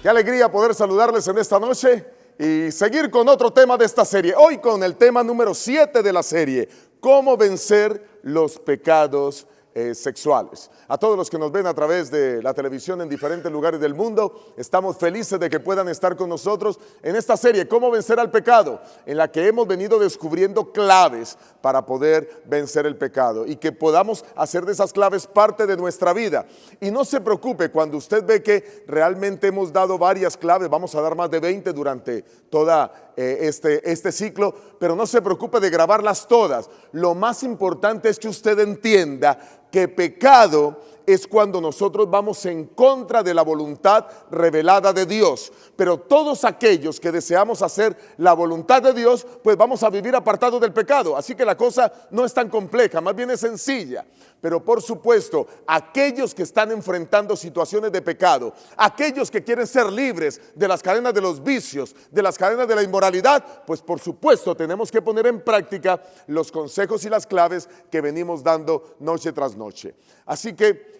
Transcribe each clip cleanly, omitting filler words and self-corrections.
Qué alegría poder saludarles en esta noche y seguir con otro tema de esta serie. Hoy con el tema número 7 de la serie, cómo vencer los pecados sexuales. A todos los que nos ven a través de la televisión en diferentes lugares del mundo, estamos felices de que puedan estar con nosotros en esta serie, cómo vencer al pecado, en la que hemos venido descubriendo claves para poder vencer el pecado y que podamos hacer de esas claves parte de nuestra vida. Y no se preocupe cuando usted ve que realmente hemos dado varias claves, vamos a dar más de 20 durante toda este ciclo, pero no se preocupe de grabarlas todas. Lo más importante es que usted entienda que pecado es cuando nosotros vamos en contra de la voluntad revelada de Dios. Pero todos aquellos que deseamos hacer la voluntad de Dios, pues vamos a vivir apartados del pecado. Así que la cosa no es tan compleja, más bien es sencilla. Pero por supuesto, aquellos que están enfrentando situaciones de pecado, aquellos que quieren ser libres de las cadenas de los vicios, de las cadenas de la inmoralidad, pues por supuesto tenemos que poner en práctica los consejos y las claves que venimos dando noche tras noche. Así que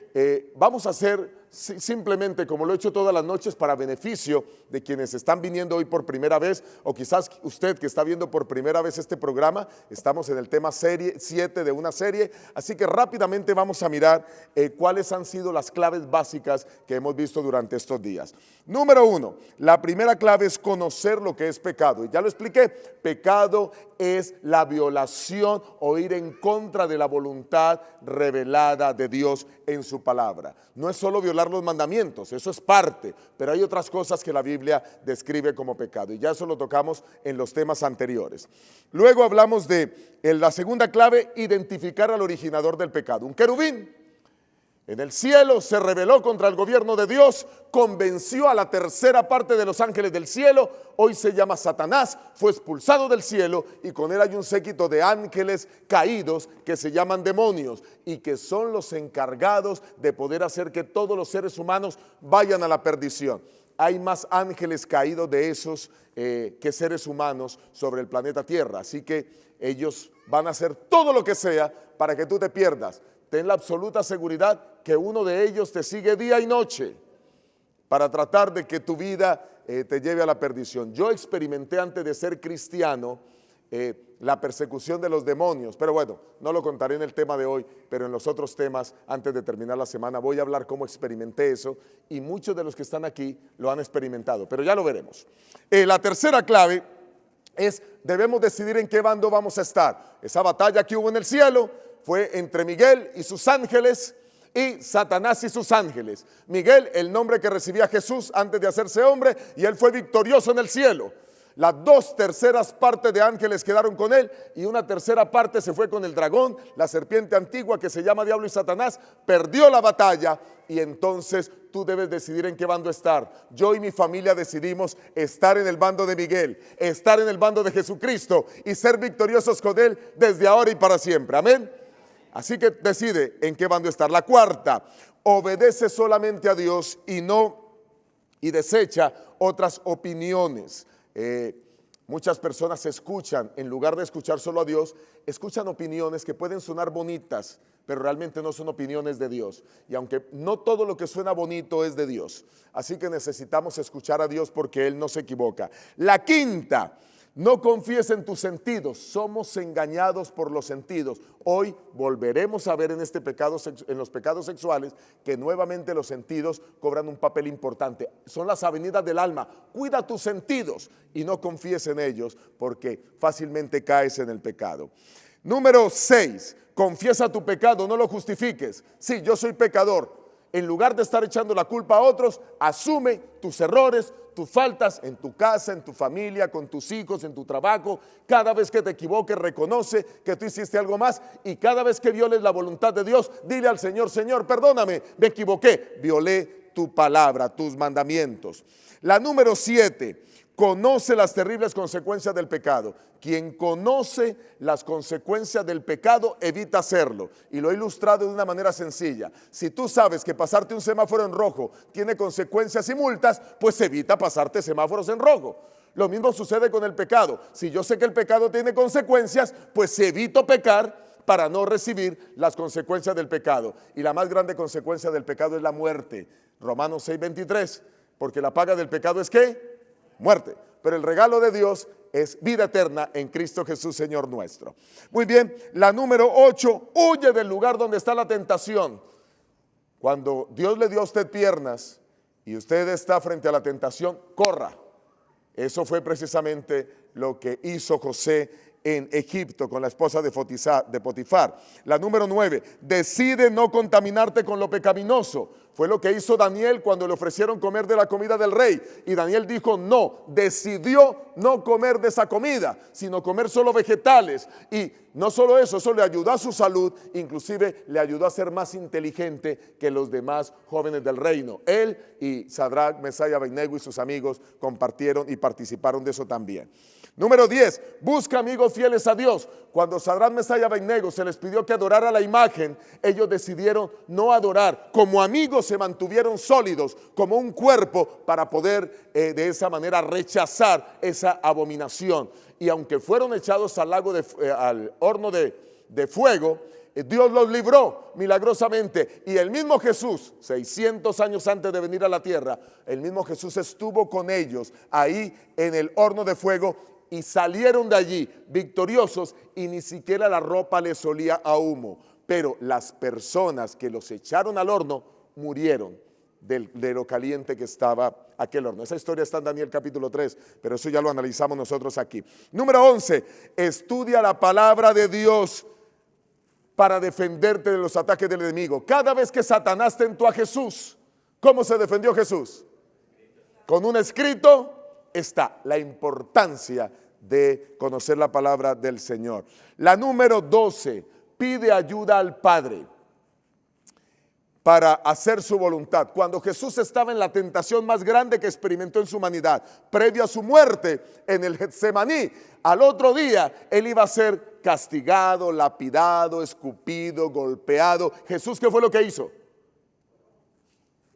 vamos a hacer simplemente como lo he hecho todas las noches para beneficio de quienes están viniendo hoy por primera vez, o quizás usted que está viendo por primera vez este programa. Estamos en el tema 7 de una serie, así que rápidamente vamos a mirar cuáles han sido las claves básicas que hemos visto durante estos días. Número 1, la primera clave es conocer lo que es pecado, y ya lo expliqué. Pecado es la violación o ir en contra de la voluntad revelada de Dios en su palabra. No es solo violar los mandamientos, eso es parte, pero hay otras cosas que la Biblia describe como pecado, y ya eso lo tocamos en los temas anteriores. Luego hablamos de la segunda clave, identificar al originador del pecado. Un querubín en el cielo se rebeló contra el gobierno de Dios, convenció a la tercera parte de los ángeles del cielo, hoy se llama Satanás, fue expulsado del cielo, y con él hay un séquito de ángeles caídos que se llaman demonios y que son los encargados de poder hacer que todos los seres humanos vayan a la perdición. Hay más ángeles caídos de esos que seres humanos sobre el planeta Tierra, así que ellos van a hacer todo lo que sea para que tú te pierdas. Ten la absoluta seguridad que uno de ellos te sigue día y noche para tratar de que tu vida te lleve a la perdición. Yo experimenté antes de ser cristiano la persecución de los demonios, pero bueno, no lo contaré en el tema de hoy, pero en los otros temas, antes de terminar la semana, voy a hablar cómo experimenté eso, y muchos de los que están aquí lo han experimentado, pero ya lo veremos. La tercera clave es, debemos decidir en qué bando vamos a estar. Esa batalla que hubo en el cielo fue entre Miguel y sus ángeles y Satanás y sus ángeles. Miguel, el nombre que recibía Jesús antes de hacerse hombre, y él fue victorioso en el cielo. Las 2/3 partes de ángeles quedaron con él, y una tercera parte se fue con el dragón, la serpiente antigua que se llama Diablo y Satanás. Perdió la batalla, y entonces tú debes decidir en qué bando estar. Yo y mi familia decidimos estar en el bando de Miguel, estar en el bando de Jesucristo y ser victoriosos con él desde ahora y para siempre. Amén. Así que decide en qué bando estar. La cuarta, obedece solamente a Dios y desecha otras opiniones. Muchas personas escuchan, en lugar de escuchar solo a Dios, escuchan opiniones que pueden sonar bonitas, pero realmente no son opiniones de Dios. Y aunque no todo lo que suena bonito es de Dios, así que necesitamos escuchar a Dios porque Él no se equivoca. La quinta, no confíes en tus sentidos. Somos engañados por los sentidos. Hoy volveremos a ver en los pecados sexuales que nuevamente los sentidos cobran un papel importante. Son las avenidas del alma. Cuida tus sentidos y no confíes en ellos, porque fácilmente caes en el pecado. Número 6, confiesa tu pecado, no lo justifiques. Sí, yo soy pecador. En lugar de estar echando la culpa a otros, asume tus errores, tus faltas en tu casa, en tu familia, con tus hijos, en tu trabajo. Cada vez que te equivoques, reconoce que tú hiciste algo más, y cada vez que violes la voluntad de Dios, dile al Señor: Señor, perdóname, me equivoqué, violé tu palabra, tus mandamientos. La número 7, conoce las terribles consecuencias del pecado. Quien conoce las consecuencias del pecado evita hacerlo, y lo he ilustrado de una manera sencilla. Si tú sabes que pasarte un semáforo en rojo tiene consecuencias y multas, pues evita pasarte semáforos en rojo. Lo mismo sucede con el pecado. Si yo sé que el pecado tiene consecuencias, pues evito pecar para no recibir las consecuencias del pecado. Y la más grande consecuencia del pecado es la muerte. Romanos 6:23. porque la paga del pecado es ¿qué? Muerte. Pero el regalo de Dios es vida eterna en Cristo Jesús, Señor nuestro. Muy bien, la número 8, huye del lugar donde está la tentación. Cuando Dios le dio a usted piernas y usted está frente a la tentación, corra. Eso fue precisamente lo que hizo José en Egipto con la esposa de Potifar. La número 9, decide no contaminarte con lo pecaminoso. Fue lo que hizo Daniel cuando le ofrecieron comer de la comida del rey. Y Daniel dijo no, decidió no comer de esa comida, sino comer solo vegetales. Y no solo eso, eso le ayudó a su salud, inclusive le ayudó a ser más inteligente que los demás jóvenes del reino. Él y Sadrach, Mesach y Abednego y sus amigos compartieron y participaron de eso también. Número 10, busca amigos fieles a Dios. Cuando Sadrach, Mesach y Abednego se les pidió que adorara la imagen, ellos decidieron no adorar. Como amigos se mantuvieron sólidos, como un cuerpo, para poder de esa manera rechazar esa abominación. Y aunque fueron echados al horno de fuego, Dios los libró milagrosamente. Y el mismo Jesús, 600 años antes de venir a la tierra, el mismo Jesús estuvo con ellos ahí en el horno de fuego y salieron de allí victoriosos y ni siquiera la ropa les olía a humo. Pero las personas que los echaron al horno murieron de lo caliente que estaba aquel horno. Esa historia está en Daniel capítulo 3, pero eso ya lo analizamos nosotros aquí. Número 11, estudia la palabra de Dios para defenderte de los ataques del enemigo. Cada vez que Satanás tentó a Jesús, ¿cómo se defendió Jesús? Con un escrito está la importancia de conocer la palabra del Señor. La número 12, pide ayuda al Padre para hacer su voluntad. Cuando Jesús estaba en la tentación más grande que experimentó en su humanidad, previo a su muerte en el Getsemaní, al otro día él iba a ser castigado, lapidado, escupido, golpeado. Jesús, ¿qué fue lo que hizo?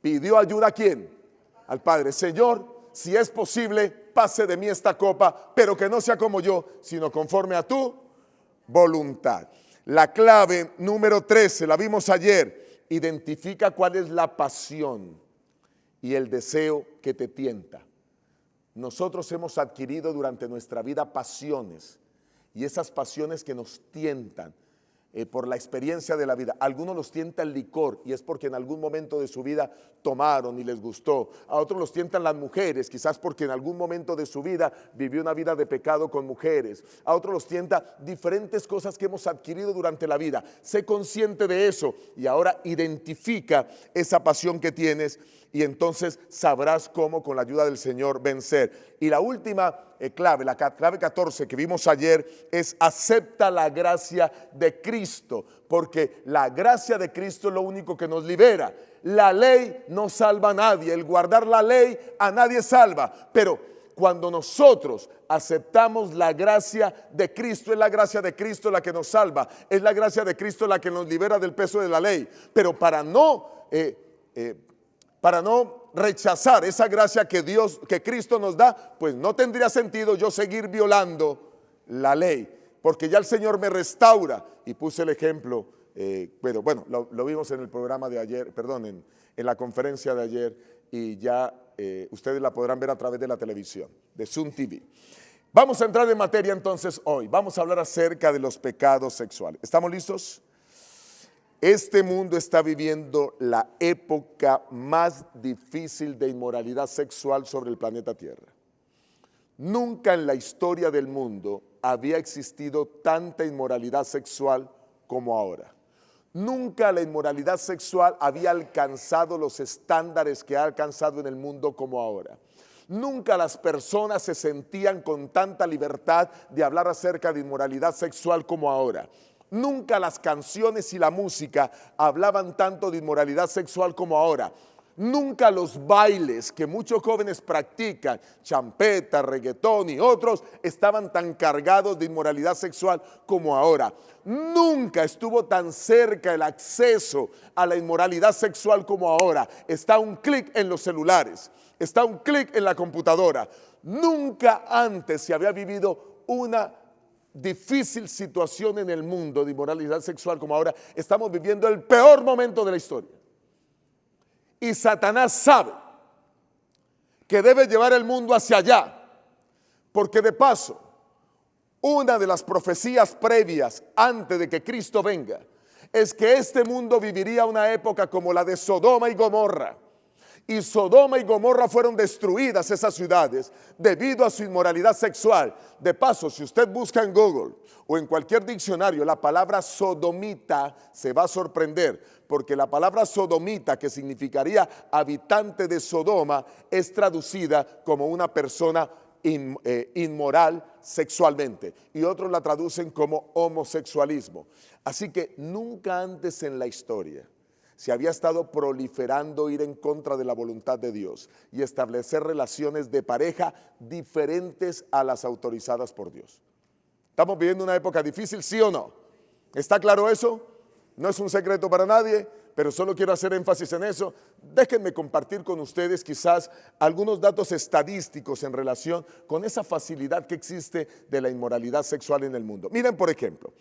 Pidió ayuda ¿a quién? Al Padre. Señor, si es posible, pase de mí esta copa, pero que no sea como yo, sino conforme a tu voluntad. La clave número 13, la vimos ayer. Identifica cuál es la pasión y el deseo que te tienta. Nosotros hemos adquirido durante nuestra vida pasiones, y esas pasiones que nos tientan por la experiencia de la vida. Algunos los tienta el licor, y es porque en algún momento de su vida tomaron y les gustó. A otros los tientan las mujeres, quizás porque en algún momento de su vida vivió una vida de pecado con mujeres. A otros los tienta diferentes cosas que hemos adquirido durante la vida. Sé consciente de eso y ahora identifica esa pasión que tienes, y entonces sabrás cómo con la ayuda del Señor vencer. Y la última clave, la clave 14 que vimos ayer, es acepta la gracia de Cristo, porque la gracia de Cristo es lo único que nos libera. La ley no salva a nadie, el guardar la ley a nadie salva, pero cuando nosotros aceptamos la gracia de Cristo, es la gracia de Cristo la que nos salva, es la gracia de Cristo la que nos libera del peso de la ley. Pero para no rechazar esa gracia que Cristo nos da, pues no tendría sentido yo seguir violando la ley, porque ya el Señor me restaura. Y puse el ejemplo, pero bueno, lo vimos en el programa de ayer, perdón, en la conferencia de ayer, y ya ustedes la podrán ver a través de la televisión, de Zoom TV. Vamos a entrar en materia entonces hoy. Vamos a hablar acerca de los pecados sexuales. ¿Estamos listos? Este mundo está viviendo la época más difícil de inmoralidad sexual sobre el planeta Tierra. Nunca en la historia del mundo había existido tanta inmoralidad sexual como ahora. Nunca la inmoralidad sexual había alcanzado los estándares que ha alcanzado en el mundo como ahora. Nunca las personas se sentían con tanta libertad de hablar acerca de inmoralidad sexual como ahora. Nunca las canciones y la música hablaban tanto de inmoralidad sexual como ahora. Nunca los bailes que muchos jóvenes practican, champeta, reggaetón y otros, estaban tan cargados de inmoralidad sexual como ahora. Nunca estuvo tan cerca el acceso a la inmoralidad sexual como ahora. Está a un clic en los celulares, está a un clic en la computadora. Nunca antes se había vivido una difícil situación en el mundo de inmoralidad sexual como ahora. Estamos viviendo el peor momento de la historia. Y Satanás sabe que debe llevar el mundo hacia allá. Porque de paso, una de las profecías previas antes de que Cristo venga es que este mundo viviría una época como la de Sodoma y Gomorra. Y Sodoma y Gomorra fueron destruidas esas ciudades debido a su inmoralidad sexual. De paso, si usted busca en Google o en cualquier diccionario la palabra sodomita, se va a sorprender, porque la palabra sodomita, que significaría habitante de Sodoma, es traducida como una persona inmoral sexualmente, y otros la traducen como homosexualismo. Así que nunca antes en la historia se había estado proliferando ir en contra de la voluntad de Dios y establecer relaciones de pareja diferentes a las autorizadas por Dios. ¿Estamos viviendo una época difícil, sí o no? ¿Está claro eso? No es un secreto para nadie, pero solo quiero hacer énfasis en eso. Déjenme compartir con ustedes quizás algunos datos estadísticos en relación con esa facilidad que existe de la inmoralidad sexual en el mundo. Miren, por ejemplo,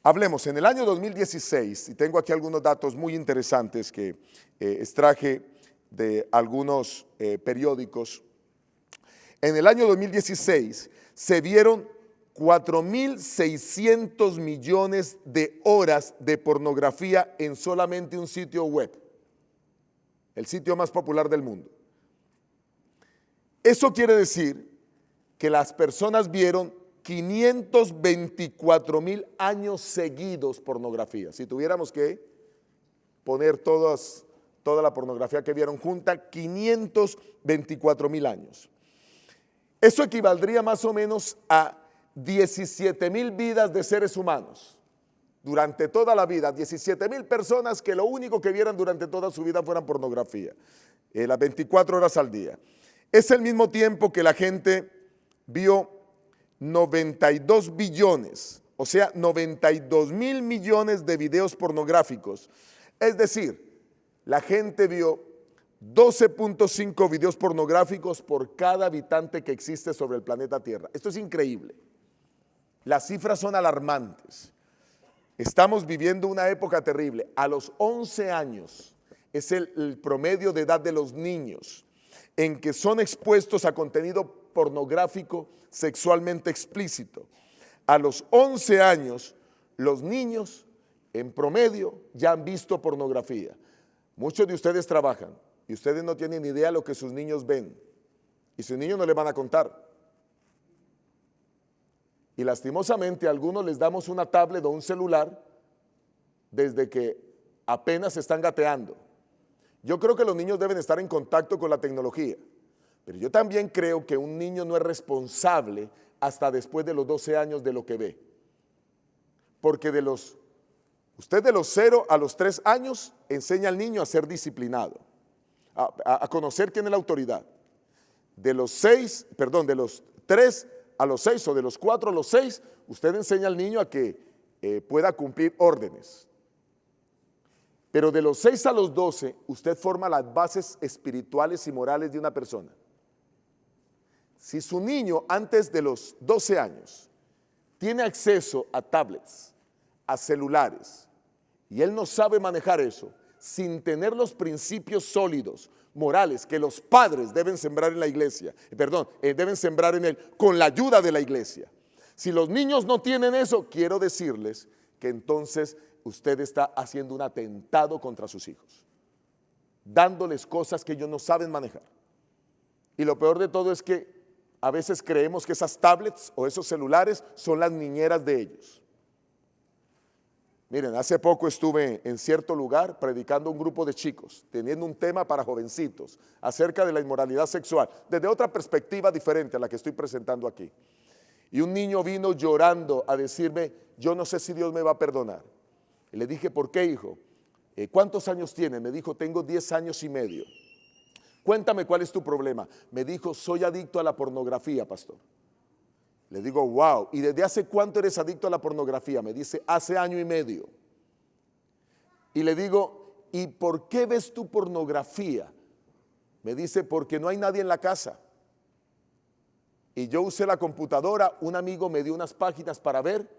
hablemos en el año 2016, y tengo aquí algunos datos muy interesantes que extraje de algunos periódicos. En el año 2016 se vieron 4.600 millones de horas de pornografía en solamente un sitio web, el sitio más popular del mundo. Eso quiere decir que las personas vieron 524.000 años seguidos pornografía. Si tuviéramos que poner toda la pornografía que vieron junta, 524.000 años. Eso equivaldría más o menos a 17.000 vidas de seres humanos durante toda la vida, 17.000 personas que lo único que vieran durante toda su vida fueran pornografía, las 24 horas al día. Es el mismo tiempo que la gente vio 92 billones, o sea, 92.000 millones de videos pornográficos. Es decir, la gente vio 12.5 videos pornográficos por cada habitante que existe sobre el planeta Tierra. Esto es increíble. Las cifras son alarmantes. Estamos viviendo una época terrible. A los 11 años es el promedio de edad de los niños en que son expuestos a contenido pornográfico sexualmente explícito. A los 11 años, los niños en promedio ya han visto pornografía. Muchos de ustedes trabajan y ustedes no tienen ni idea de lo que sus niños ven. Y sus niños no les van a contar. Y lastimosamente a algunos les damos una tablet o un celular desde que apenas están gateando. Yo creo que los niños deben estar en contacto con la tecnología, pero yo también creo que un niño no es responsable hasta después de los 12 años de lo que ve. Porque usted de los 0 a los 3 años enseña al niño a ser disciplinado, a conocer quién es la autoridad. De los 3 a los 6 o de los 4 a los 6, usted enseña al niño a que pueda cumplir órdenes. Pero de los 6 a los 12, usted forma las bases espirituales y morales de una persona. Si su niño antes de los 12 años tiene acceso a tablets, a celulares, y él no sabe manejar eso, sin tener los principios sólidos, morales, que los padres deben sembrar en la iglesia, deben sembrar en él con la ayuda de la iglesia. Si los niños no tienen eso, quiero decirles que entonces usted está haciendo un atentado contra sus hijos, dándoles cosas que ellos no saben manejar. Y lo peor de todo es que a veces creemos que esas tablets o esos celulares son las niñeras de ellos. Miren, hace poco estuve en cierto lugar predicando a un grupo de chicos, teniendo un tema para jovencitos acerca de la inmoralidad sexual, desde otra perspectiva diferente a la que estoy presentando aquí. Y un niño vino llorando a decirme, yo no sé si Dios me va a perdonar. Y le dije, ¿por qué, hijo? ¿Cuántos años tiene? Me dijo, tengo 10 años y medio. Cuéntame cuál es tu problema. Me dijo, soy adicto a la pornografía, pastor. Le digo, wow, ¿y desde hace cuánto eres adicto a la pornografía? Me dice, hace año y medio. Y le digo, ¿y por qué ves tu pornografía? Me dice, porque no hay nadie en la casa. Y yo usé la computadora, un amigo me dio unas páginas para ver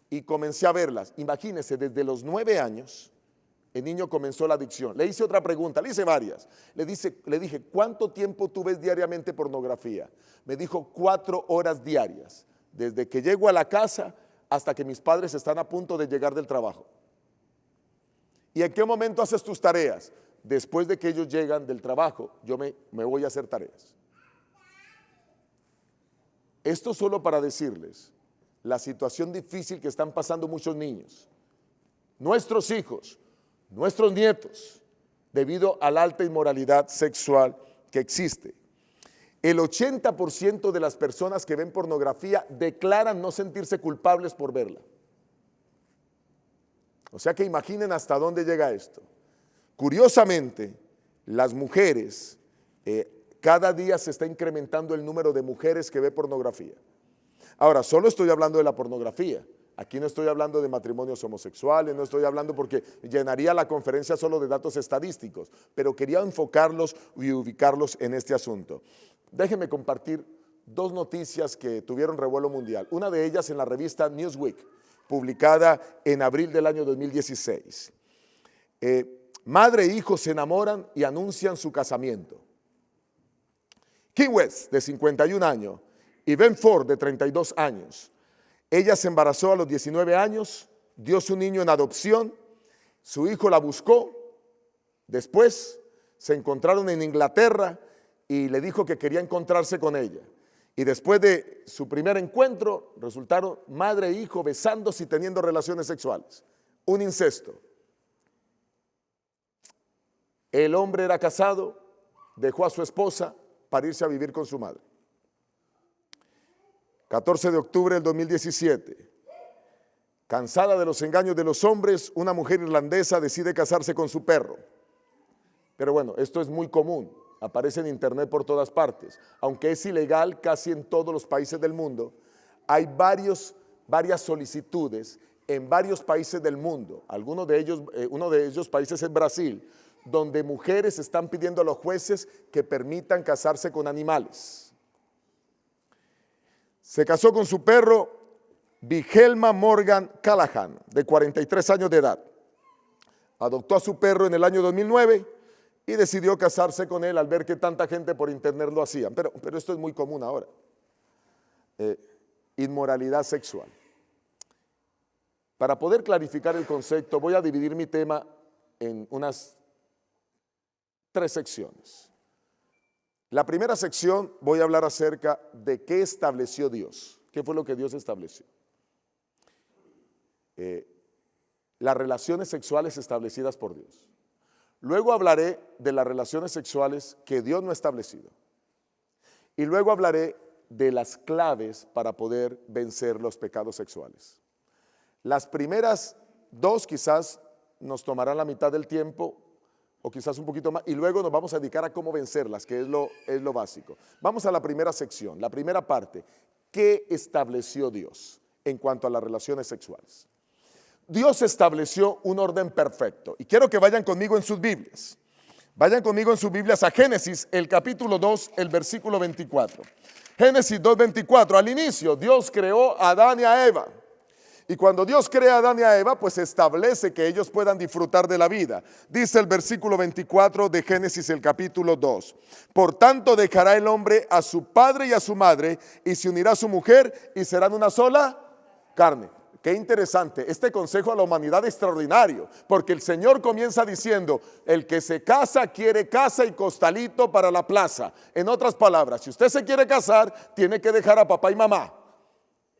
y comencé a verlas. Imagínense, desde los 9 años el niño comenzó la adicción. Le hice otra pregunta, le hice varias. Le dije, ¿cuánto tiempo tú ves diariamente pornografía? Me dijo 4 horas diarias, desde que llego a la casa hasta que mis padres están a punto de llegar del trabajo. ¿Y en qué momento haces tus tareas? Después de que ellos llegan del trabajo, yo me voy a hacer tareas. Esto solo para decirles la situación difícil que están pasando muchos niños, nuestros hijos, nuestros nietos, debido a la alta inmoralidad sexual que existe. El 80% de las personas que ven pornografía declaran no sentirse culpables por verla. O sea que imaginen hasta dónde llega esto. Curiosamente, las mujeres, cada día se está incrementando el número de mujeres que ve pornografía. Ahora, solo estoy hablando de la pornografía. Aquí no estoy hablando de matrimonios homosexuales, no estoy hablando porque llenaría la conferencia solo de datos estadísticos, pero quería enfocarlos y ubicarlos en este asunto. Déjenme compartir 2 noticias que tuvieron revuelo mundial. Una de ellas en la revista Newsweek, publicada en abril del año 2016. Madre e hijo se enamoran y anuncian su casamiento. Kim West, de 51 años, y Ben Ford, de 32 años. Ella se embarazó a los 19 años, dio su niño en adopción, su hijo la buscó, después se encontraron en Inglaterra y le dijo que quería encontrarse con ella. Y después de su primer encuentro, resultaron madre e hijo besándose y teniendo relaciones sexuales. Un incesto. El hombre era casado, dejó a su esposa para irse a vivir con su madre. 14 de octubre del 2017. Cansada de los engaños de los hombres, una mujer irlandesa decide casarse con su perro. Pero bueno, esto es muy común, aparece en internet por todas partes. Aunque es ilegal casi en todos los países del mundo, hay varias solicitudes en varios países del mundo. Algunos de ellos, uno de ellos países es Brasil, donde mujeres están pidiendo a los jueces que permitan casarse con animales. Se casó con su perro Vigelma Morgan Callahan, de 43 años de edad. Adoptó a su perro en el año 2009 y decidió casarse con él al ver que tanta gente por internet lo hacían. Pero esto es muy común ahora. Inmoralidad sexual. Para poder clarificar el concepto, voy a dividir mi tema en unas 3 secciones. La primera sección voy a hablar acerca de qué estableció Dios, qué fue lo que Dios estableció. Las relaciones sexuales establecidas por Dios. Luego hablaré de las relaciones sexuales que Dios no ha establecido. Y luego hablaré de las claves para poder vencer los pecados sexuales. Las primeras 2 quizás nos tomarán la mitad del tiempo, o quizás un poquito más, y luego nos vamos a dedicar a cómo vencerlas, que es lo básico. Vamos a la primera sección, la primera parte. ¿Qué estableció Dios en cuanto a las relaciones sexuales? Dios estableció un orden perfecto, y quiero que vayan conmigo en sus Biblias. Vayan conmigo en sus Biblias a Génesis, el capítulo 2, el versículo 24. Génesis 2:24, al inicio Dios creó a Adán y a Eva. Y cuando Dios crea a Adán y a Eva, pues establece que ellos puedan disfrutar de la vida. Dice el versículo 24 de Génesis, el capítulo 2. Por tanto dejará el hombre a su padre y a su madre, y se unirá a su mujer, y serán una sola carne. Qué interesante, este consejo a la humanidad es extraordinario, porque el Señor comienza diciendo, el que se casa quiere casa y costalito para la plaza. En otras palabras, si usted se quiere casar, tiene que dejar a papá y mamá.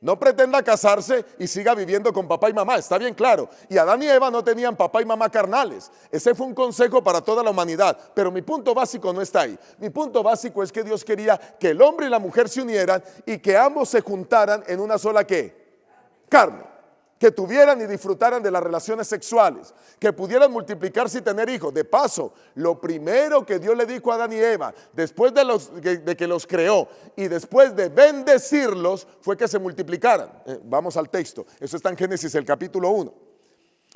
No pretenda casarse y siga viviendo con papá y mamá, está bien claro. Y Adán y Eva no tenían papá y mamá carnales. Ese fue un consejo para toda la humanidad, pero mi punto básico no está ahí. Mi punto básico es que Dios quería que el hombre y la mujer se unieran y que ambos se juntaran en una sola ¿qué? Carne. Que tuvieran y disfrutaran de las relaciones sexuales, que pudieran multiplicarse y tener hijos. De paso, lo primero que Dios le dijo a Adán y Eva, después de que los creó y después de bendecirlos, fue que se multiplicaran. Vamos al texto, eso está en Génesis el capítulo 1.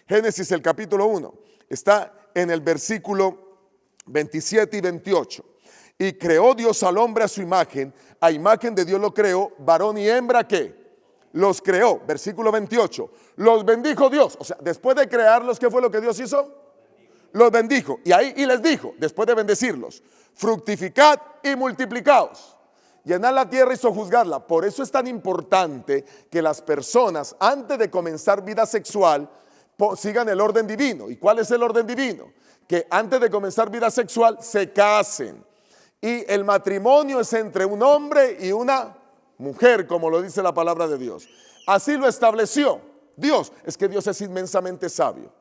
Génesis el capítulo 1, está en el versículo 27 y 28. Y creó Dios al hombre a su imagen, a imagen de Dios lo creó, varón y hembra, ¿qué? Los creó, versículo 28, los bendijo Dios. O sea, después de crearlos, ¿qué fue lo que Dios hizo? los bendijo. Y les dijo, después de bendecirlos, fructificad y multiplicaos. Llenad la tierra y sojuzgadla. Por eso es tan importante que las personas, antes de comenzar vida sexual, sigan el orden divino. ¿Y cuál es el orden divino? Que antes de comenzar vida sexual se casen. Y el matrimonio es entre un hombre y una mujer, como lo dice la palabra de Dios. Así lo estableció Dios. Es que Dios es inmensamente sabio.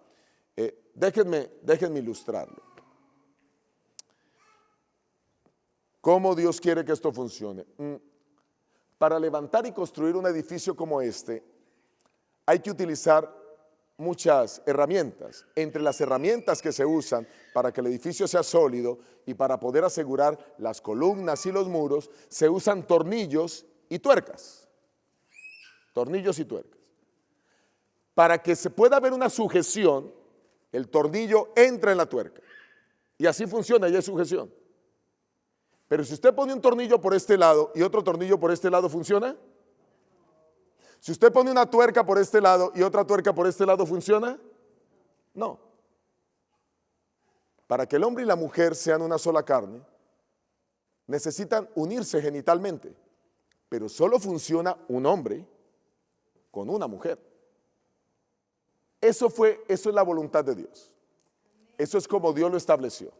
Déjenme ilustrarlo. ¿Cómo Dios quiere que esto funcione? Para levantar y construir un edificio como este, hay que utilizar muchas herramientas. Entre las herramientas que se usan para que el edificio sea sólido y para poder asegurar las columnas y los muros, se usan tornillos y tuercas. Tornillos y tuercas. Para que se pueda ver una sujeción, el tornillo entra en la tuerca. Y así funciona, y hay sujeción. Pero si usted pone un tornillo por este lado y otro tornillo por este lado, ¿funciona? Si usted pone una tuerca por este lado y otra tuerca por este lado, ¿funciona? No. Para que el hombre y la mujer sean una sola carne, necesitan unirse genitalmente, pero solo funciona un hombre con una mujer. Eso es la voluntad de Dios. Eso es como Dios lo estableció.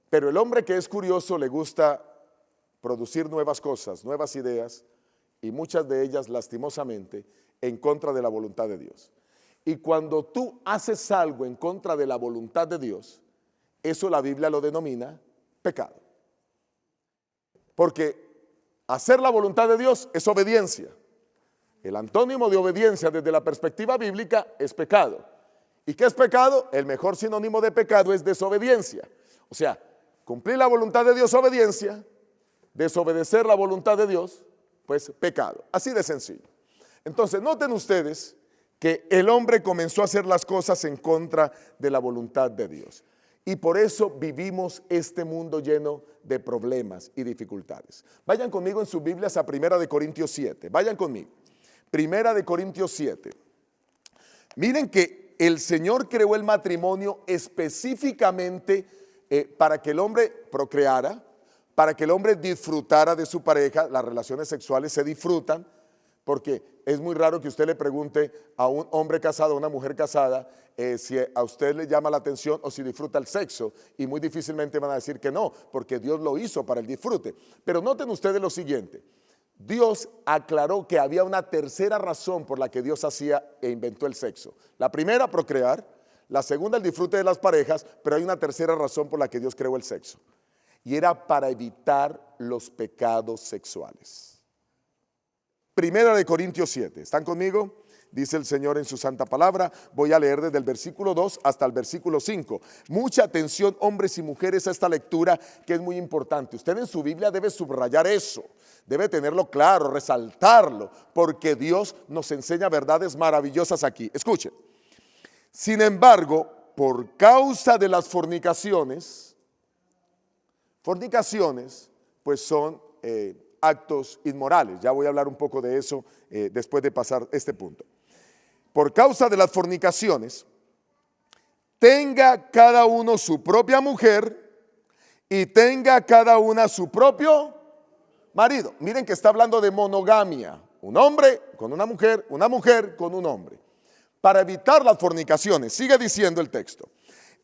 Pero el hombre que es curioso le gusta producir nuevas cosas, nuevas ideas, y muchas de ellas lastimosamente en contra de la voluntad de Dios. Y cuando tú haces algo en contra de la voluntad de Dios, eso la Biblia lo denomina pecado. Porque hacer la voluntad de Dios es obediencia. El antónimo de obediencia desde la perspectiva bíblica es pecado. ¿Y qué es pecado? El mejor sinónimo de pecado es desobediencia. O sea, cumplir la voluntad de Dios, obediencia; desobedecer la voluntad de Dios, pues pecado. Así de sencillo. Entonces, noten ustedes que el hombre comenzó a hacer las cosas en contra de la voluntad de Dios. Y por eso vivimos este mundo lleno de problemas y dificultades. Vayan conmigo en sus Biblias a 1 Corintios 7. Vayan conmigo. 1 Corintios 7. Miren que el Señor creó el matrimonio específicamente para que el hombre procreara, para que el hombre disfrutara de su pareja. Las relaciones sexuales se disfrutan, porque es muy raro que usted le pregunte a un hombre casado, a una mujer casada, si a usted le llama la atención o si disfruta el sexo, y muy difícilmente van a decir que no, porque Dios lo hizo para el disfrute. Pero noten ustedes lo siguiente: Dios aclaró que había una tercera razón por la que Dios hacía e inventó el sexo. La primera, procrear; la segunda, el disfrute de las parejas; pero hay una tercera razón por la que Dios creó el sexo, y era para evitar los pecados sexuales. 1 Corintios 7, ¿están conmigo? Dice el Señor en su santa palabra. Voy a leer desde el versículo 2 hasta el versículo 5. Mucha atención, hombres y mujeres, a esta lectura, que es muy importante. Usted en su Biblia debe subrayar eso, debe tenerlo claro, resaltarlo, porque Dios nos enseña verdades maravillosas aquí. Escuchen. Sin embargo, por causa de las fornicaciones pues son actos inmorales. Ya voy a hablar un poco de eso después de pasar este punto. Por causa de las fornicaciones, tenga cada uno su propia mujer y tenga cada una su propio marido. Miren que está hablando de monogamia. Un hombre con una mujer con un hombre. Para evitar las fornicaciones, sigue diciendo el texto: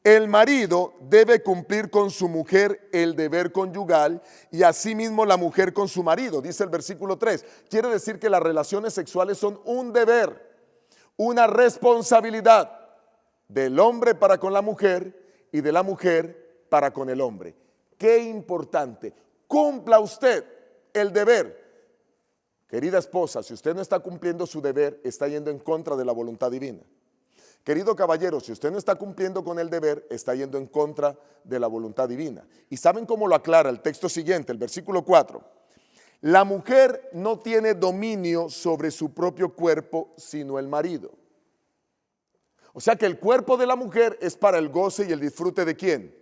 el marido debe cumplir con su mujer el deber conyugal, y asimismo la mujer con su marido, dice el versículo 3. Quiere decir que las relaciones sexuales son un deber, una responsabilidad del hombre para con la mujer y de la mujer para con el hombre. Qué importante. Cumpla usted el deber. Querida esposa, si usted no está cumpliendo su deber, está yendo en contra de la voluntad divina. Querido caballero, si usted no está cumpliendo con el deber, está yendo en contra de la voluntad divina. ¿Y saben cómo lo aclara el texto siguiente, el versículo 4? La mujer no tiene dominio sobre su propio cuerpo, sino el marido. O sea que el cuerpo de la mujer es para el goce y el disfrute ¿de quién?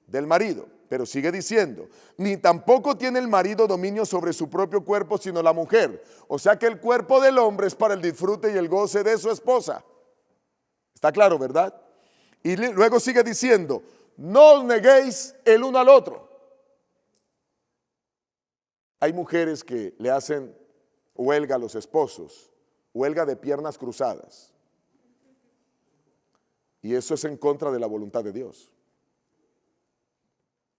Del marido. Pero sigue diciendo: ni tampoco tiene el marido dominio sobre su propio cuerpo, sino la mujer. O sea que el cuerpo del hombre es para el disfrute y el goce de su esposa. Está claro, ¿verdad? Y luego sigue diciendo, no os neguéis el uno al otro. Hay mujeres que le hacen huelga a los esposos, huelga de piernas cruzadas. Y eso es en contra de la voluntad de Dios.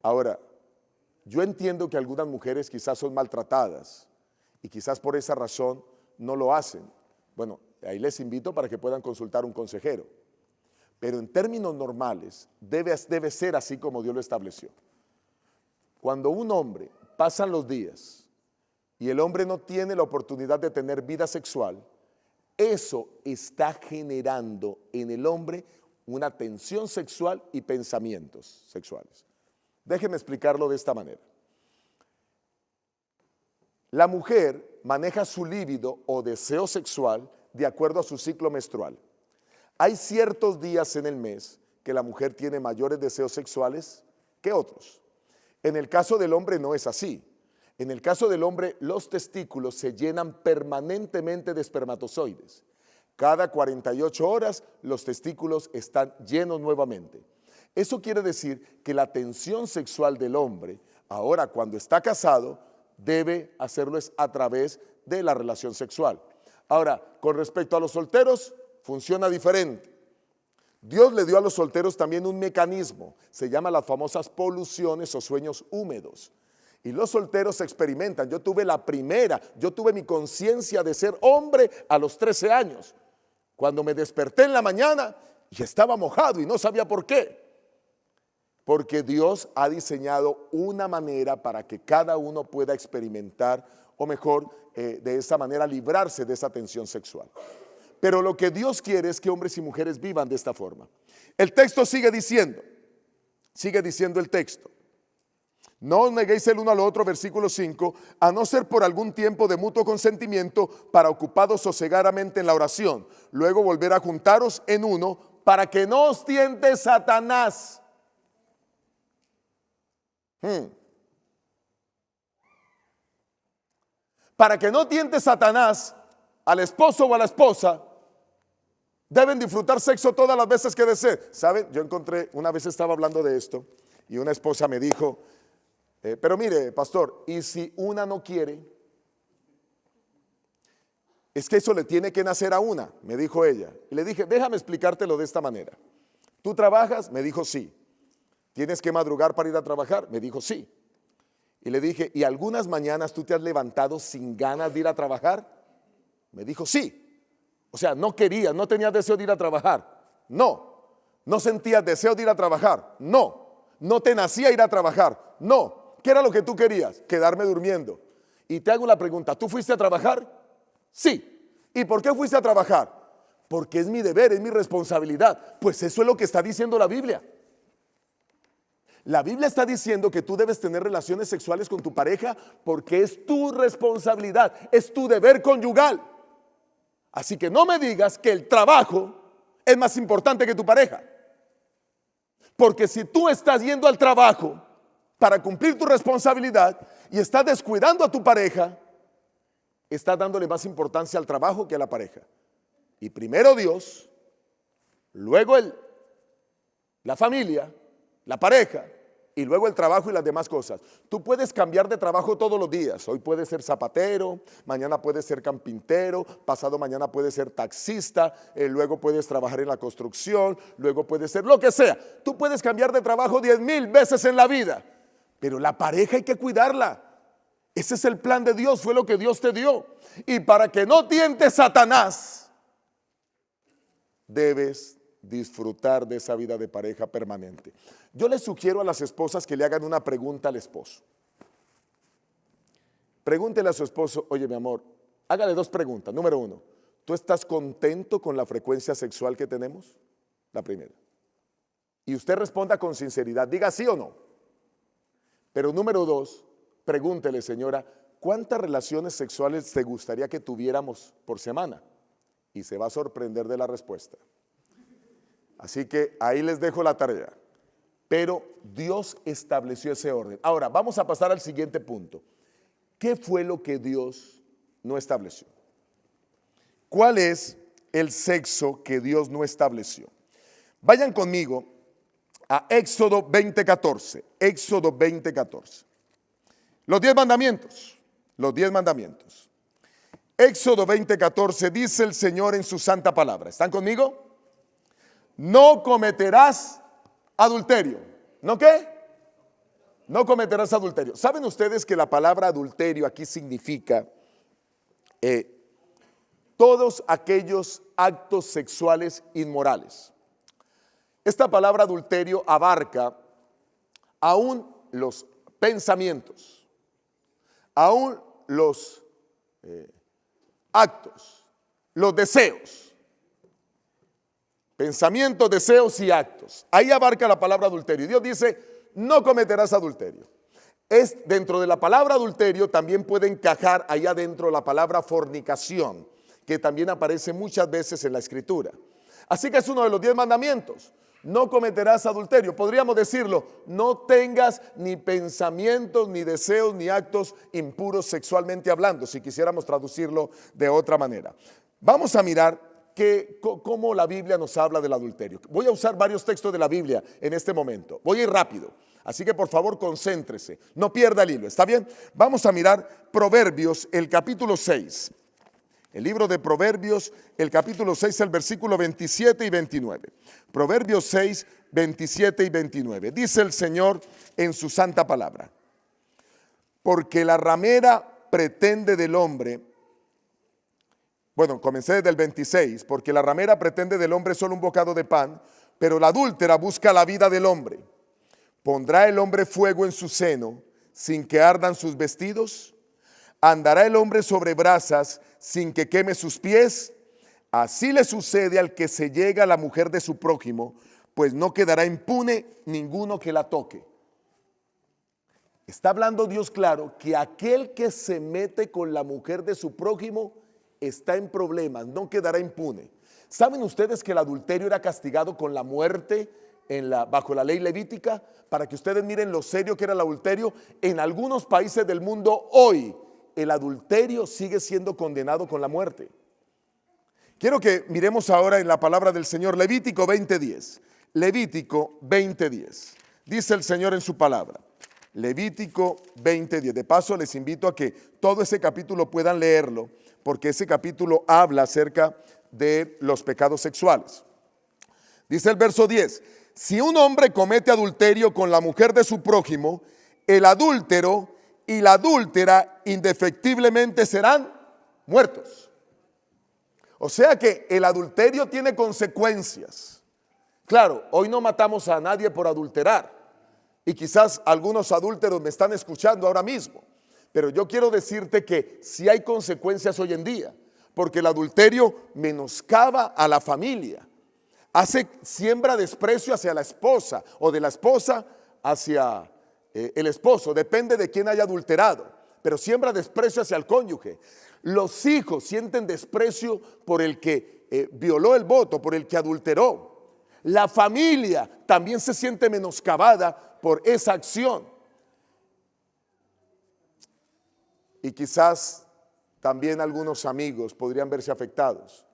Ahora, yo entiendo que algunas mujeres quizás son maltratadas y quizás por esa razón no lo hacen. Bueno, ahí les invito para que puedan consultar un consejero. Pero en términos normales debe ser así como Dios lo estableció. Cuando un hombre pasan los días y el hombre no tiene la oportunidad de tener vida sexual, eso está generando en el hombre una tensión sexual y pensamientos sexuales. Déjenme explicarlo de esta manera. La mujer maneja su líbido o deseo sexual de acuerdo a su ciclo menstrual. Hay ciertos días en el mes que la mujer tiene mayores deseos sexuales que otros. En el caso del hombre no es así. En el caso del hombre, los testículos se llenan permanentemente de espermatozoides. Cada 48 horas los testículos están llenos nuevamente. Eso quiere decir que la tensión sexual del hombre, ahora cuando está casado, debe hacerlo es a través de la relación sexual. Ahora, con respecto a los solteros, funciona diferente. Dios le dio a los solteros también un mecanismo, se llama las famosas poluciones o sueños húmedos. Y los solteros experimentan. Yo tuve mi conciencia de ser hombre a los 13 años, cuando me desperté en la mañana y estaba mojado y no sabía por qué. Porque Dios ha diseñado una manera para que cada uno pueda experimentar, o mejor, de esa manera librarse de esa tensión sexual. Pero lo que Dios quiere es que hombres y mujeres vivan de esta forma. El texto sigue diciendo el texto, no os neguéis el uno al otro, versículo 5, a no ser por algún tiempo de mutuo consentimiento para ocupados sosegadamente en la oración, luego volver a juntaros en uno para que no os tiente Satanás. Para que no tiente Satanás al esposo o a la esposa, deben disfrutar sexo todas las veces que deseen. ¿Saben? Yo una vez estaba hablando de esto y una esposa me dijo, pero mire, pastor, ¿y si una no quiere? Es que eso le tiene que nacer a una, me dijo ella. Y le dije, déjame explicártelo de esta manera. ¿Tú trabajas? Me dijo, sí. ¿Tienes que madrugar para ir a trabajar? Me dijo, sí. Y le dije, ¿y algunas mañanas tú te has levantado sin ganas de ir a trabajar? Me dijo, sí. O sea, no querías, no tenías deseo de ir a trabajar. No. ¿No sentías deseo de ir a trabajar? No. ¿No te nacía ir a trabajar? No. ¿Qué era lo que tú querías? Quedarme durmiendo. Y te hago la pregunta, ¿tú fuiste a trabajar? Sí. ¿Y por qué fuiste a trabajar? Porque es mi deber, es mi responsabilidad. Pues eso es lo que está diciendo la Biblia. La Biblia está diciendo que tú debes tener relaciones sexuales con tu pareja porque es tu responsabilidad, es tu deber conyugal. Así que no me digas que el trabajo es más importante que tu pareja. Porque si tú estás yendo al trabajo para cumplir tu responsabilidad y estás descuidando a tu pareja, estás dándole más importancia al trabajo que a la pareja. Y primero Dios, luego la familia, la pareja, y luego el trabajo y las demás cosas. Tú puedes cambiar de trabajo todos los días. Hoy puedes ser zapatero, mañana puedes ser carpintero, pasado mañana puedes ser taxista, luego puedes trabajar en la construcción, luego puedes ser lo que sea. Tú puedes cambiar de trabajo 10,000 veces en la vida, pero la pareja hay que cuidarla. Ese es el plan de Dios, fue lo que Dios te dio. Y para que no tientes Satanás, debes disfrutar de esa vida de pareja permanente. Yo les sugiero a las esposas que le hagan una pregunta al esposo. Pregúntele a su esposo, oye mi amor, hágale 2 preguntas. Número 1, ¿tú estás contento con la frecuencia sexual que tenemos? La primera. Y usted responda con sinceridad, diga sí o no. Pero número 2, pregúntele, señora, ¿cuántas relaciones sexuales te gustaría que tuviéramos por semana? Y se va a sorprender de la respuesta. Así que ahí les dejo la tarea. Pero Dios estableció ese orden. Ahora, vamos a pasar al siguiente punto. ¿Qué fue lo que Dios no estableció? ¿Cuál es el sexo que Dios no estableció? Vayan conmigo a Éxodo 20:14. Éxodo 20:14. Los 10 mandamientos. Los 10 mandamientos. Éxodo 20:14 dice el Señor en su santa palabra. ¿Están conmigo? No cometerás adulterio. ¿No qué? No cometerás adulterio. ¿Saben ustedes que la palabra adulterio aquí significa todos aquellos actos sexuales inmorales? Esta palabra adulterio abarca aún los pensamientos, aún los actos, los deseos. Pensamientos, deseos y actos. Ahí abarca la palabra adulterio. Dios dice, no cometerás adulterio. Dentro de la palabra adulterio también puede encajar ahí adentro la palabra fornicación, que también aparece muchas veces en la Escritura. Así que es uno de los 10 mandamientos. No cometerás adulterio. Podríamos decirlo, no tengas ni pensamientos, ni deseos, ni actos impuros sexualmente hablando, si quisiéramos traducirlo de otra manera. Vamos a mirar cómo la Biblia nos habla del adulterio. Voy a usar varios textos de la Biblia en este momento. Voy a ir rápido, así que por favor concéntrese, no pierda el hilo, ¿está bien? Vamos a mirar Proverbios, el capítulo 6. El libro de Proverbios, el capítulo 6, el versículo 27 y 29. Proverbios 6, 27 y 29. Dice el Señor en su santa palabra: porque la ramera pretende del hombre. Bueno, comencé desde el 26. Porque la ramera pretende del hombre solo un bocado de pan, pero la adúltera busca la vida del hombre. ¿Pondrá el hombre fuego en su seno sin que ardan sus vestidos? ¿Andará el hombre sobre brasas sin que queme sus pies? Así le sucede al que se llega a la mujer de su prójimo, pues no quedará impune ninguno que la toque. Está hablando Dios claro que aquel que se mete con la mujer de su prójimo está en problemas, no quedará impune. ¿Saben ustedes que el adulterio era castigado con la muerte bajo la ley levítica? Para que ustedes miren lo serio que era el adulterio. En algunos países del mundo hoy el adulterio sigue siendo condenado con la muerte. Quiero que miremos ahora en la palabra del Señor, Levítico 20:10. Levítico 20:10. Dice el Señor en su palabra. Levítico 20:10. De paso les invito a que todo ese capítulo puedan leerlo, porque ese capítulo habla acerca de los pecados sexuales. Dice el verso 10: si un hombre comete adulterio con la mujer de su prójimo, el adúltero y la adúltera indefectiblemente serán muertos. O sea que el adulterio tiene consecuencias. Claro, hoy no matamos a nadie por adulterar, y quizás algunos adúlteros me están escuchando ahora mismo, pero yo quiero decirte que sí hay consecuencias hoy en día, porque el adulterio menoscaba a la familia, siembra desprecio hacia la esposa, o de la esposa hacia el esposo, depende de quién haya adulterado, pero siembra desprecio hacia el cónyuge. Los hijos sienten desprecio por el que violó el voto, por el que adulteró. La familia también se siente menoscabada por esa acción. Y quizás también algunos amigos podrían verse afectados,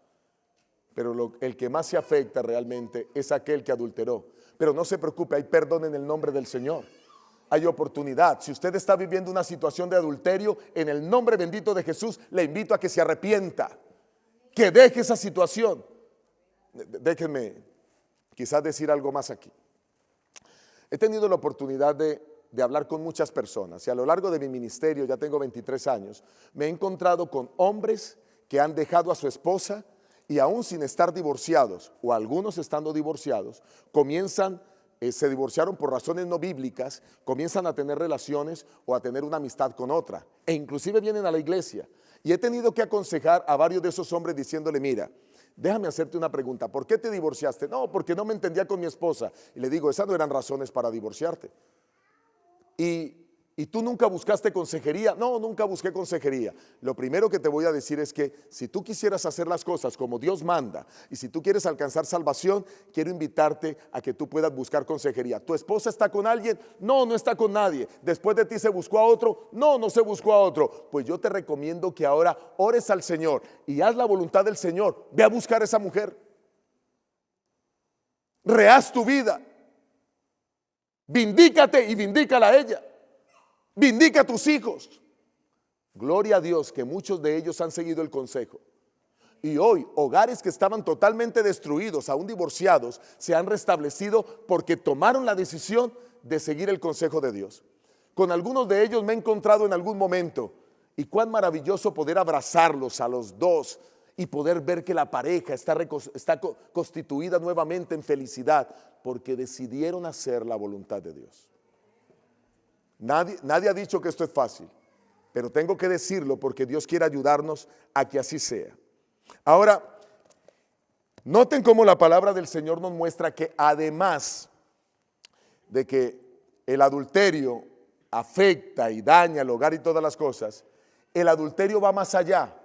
pero el que más se afecta realmente es aquel que adulteró. Pero no se preocupe, hay perdón en el nombre del Señor. Hay oportunidad. Si usted está viviendo una situación de adulterio, en el nombre bendito de Jesús, le invito a que se arrepienta, que deje esa situación. Déjenme quizás decir algo más aquí. He tenido la oportunidad de hablar con muchas personas, y a lo largo de mi ministerio, ya tengo 23 años, me he encontrado con hombres que han dejado a su esposa y aún sin estar divorciados, o algunos estando divorciados, se divorciaron por razones no bíblicas, comienzan a tener relaciones o a tener una amistad con otra, e inclusive vienen a la iglesia. Y he tenido que aconsejar a varios de esos hombres diciéndole: mira, déjame hacerte una pregunta, ¿por qué te divorciaste? No, porque no me entendía con mi esposa. Y le digo, esas no eran razones para divorciarte. ¿Y tú nunca buscaste consejería? No, nunca busqué consejería. Lo primero que te voy a decir es que si tú quisieras hacer las cosas como Dios manda, y si tú quieres alcanzar salvación, quiero invitarte a que tú puedas buscar consejería. ¿Tu esposa está con alguien? No, no está con nadie. ¿Después de ti se buscó a otro? No, no se buscó a otro. Pues yo te recomiendo que ahora ores al Señor y haz la voluntad del Señor. Ve a buscar a esa mujer. Rehaz tu vida. Vindícate y vindícala a ella. Vindica a tus hijos. Gloria a Dios que muchos de ellos han seguido el consejo. Y hoy, hogares que estaban totalmente destruidos, aún divorciados, se han restablecido porque tomaron la decisión de seguir el consejo de Dios. Con algunos de ellos me he encontrado en algún momento. Y cuán maravilloso poder abrazarlos a los dos y poder ver que la pareja está constituida nuevamente en felicidad porque decidieron hacer la voluntad de Dios. Nadie ha dicho que esto es fácil, pero tengo que decirlo porque Dios quiere ayudarnos a que así sea. Ahora, noten cómo la palabra del Señor nos muestra que además de que el adulterio afecta y daña el hogar y todas las cosas, el adulterio va más allá,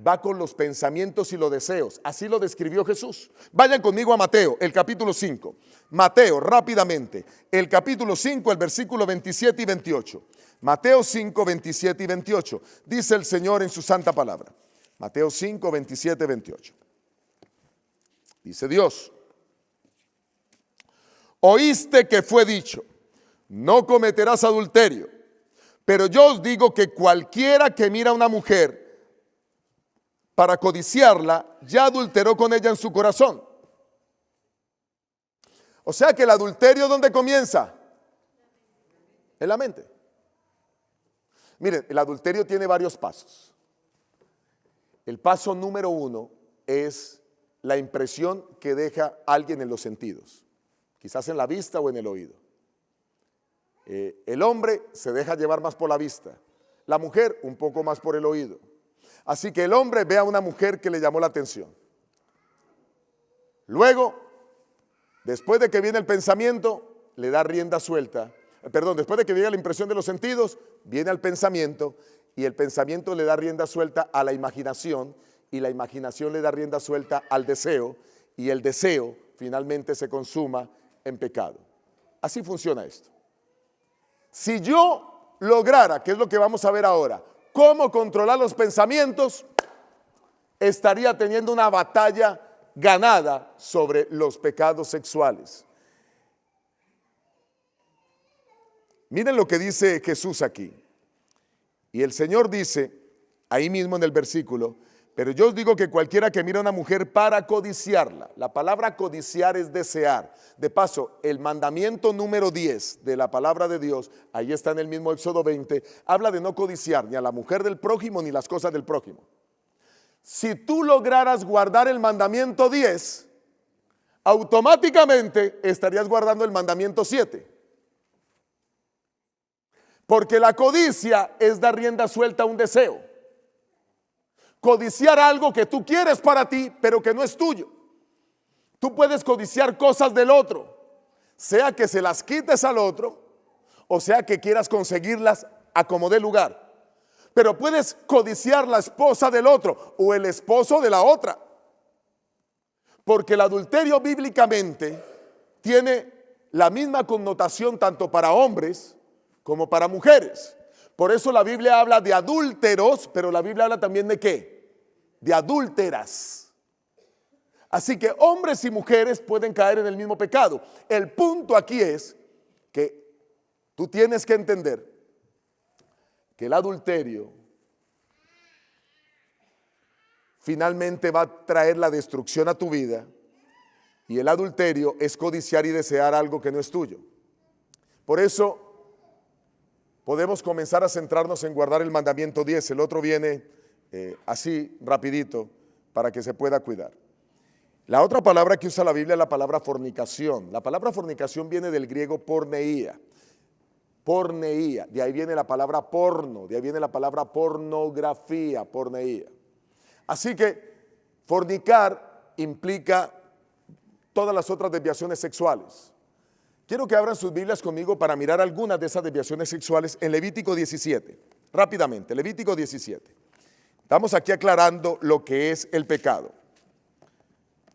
va con los pensamientos y los deseos. Así lo describió Jesús. Vayan conmigo a Mateo, el capítulo 5. Mateo, rápidamente, el capítulo 5, el versículo 27 y 28. Mateo 5, 27 y 28. Dice el Señor en su santa palabra. Mateo 5, 27, 28. Dice Dios: oíste que fue dicho, no cometerás adulterio. Pero yo os digo que cualquiera que mira a una mujer para codiciarla, ya adulteró con ella en su corazón. O sea que el adulterio, ¿dónde comienza? En la mente. Miren, el adulterio tiene varios pasos. El paso número 1 es la impresión que deja alguien en los sentidos, quizás en la vista o en el oído. El hombre se deja llevar más por la vista, la mujer un poco más por el oído. Así que el hombre ve a una mujer que le llamó la atención. Luego, después de que viene el pensamiento, le da rienda suelta. Después de que viene la impresión de los sentidos, viene al pensamiento y el pensamiento le da rienda suelta a la imaginación y la imaginación le da rienda suelta al deseo y el deseo finalmente se consuma en pecado. Así funciona esto. Si yo lograra, que es lo que vamos a ver ahora, cómo controlar los pensamientos, estaría teniendo una batalla ganada sobre los pecados sexuales. Miren lo que dice Jesús aquí. Y el Señor dice, ahí mismo en el versículo, pero yo os digo que cualquiera que mira a una mujer para codiciarla, la palabra codiciar es desear. De paso, el mandamiento número 10 de la palabra de Dios, ahí está en el mismo Éxodo 20, habla de no codiciar ni a la mujer del prójimo ni las cosas del prójimo. Si tú lograras guardar el mandamiento 10, automáticamente estarías guardando el mandamiento 7. Porque la codicia es dar rienda suelta a un deseo. Codiciar algo que tú quieres para ti, pero que no es tuyo. Tú puedes codiciar cosas del otro, sea que se las quites al otro, o sea que quieras conseguirlas a como dé lugar. Pero puedes codiciar la esposa del otro o el esposo de la otra. Porque el adulterio bíblicamente tiene la misma connotación tanto para hombres como para mujeres. Por eso la Biblia habla de adúlteros, pero la Biblia habla también de ¿qué? De adúlteras. Así que hombres y mujeres pueden caer en el mismo pecado. El punto aquí es que tú tienes que entender que el adulterio finalmente va a traer la destrucción a tu vida y el adulterio es codiciar y desear algo que no es tuyo. Por eso podemos comenzar a centrarnos en guardar el mandamiento 10. El otro viene así rapidito para que se pueda cuidar. La otra palabra que usa la Biblia es la palabra fornicación. La palabra fornicación viene del griego porneía. Porneía, de ahí viene la palabra porno, de ahí viene la palabra pornografía, porneía. Así que fornicar implica todas las otras desviaciones sexuales. Quiero que abran sus Biblias conmigo para mirar algunas de esas desviaciones sexuales en Levítico 17. Rápidamente, Levítico 17. Estamos aquí aclarando lo que es el pecado.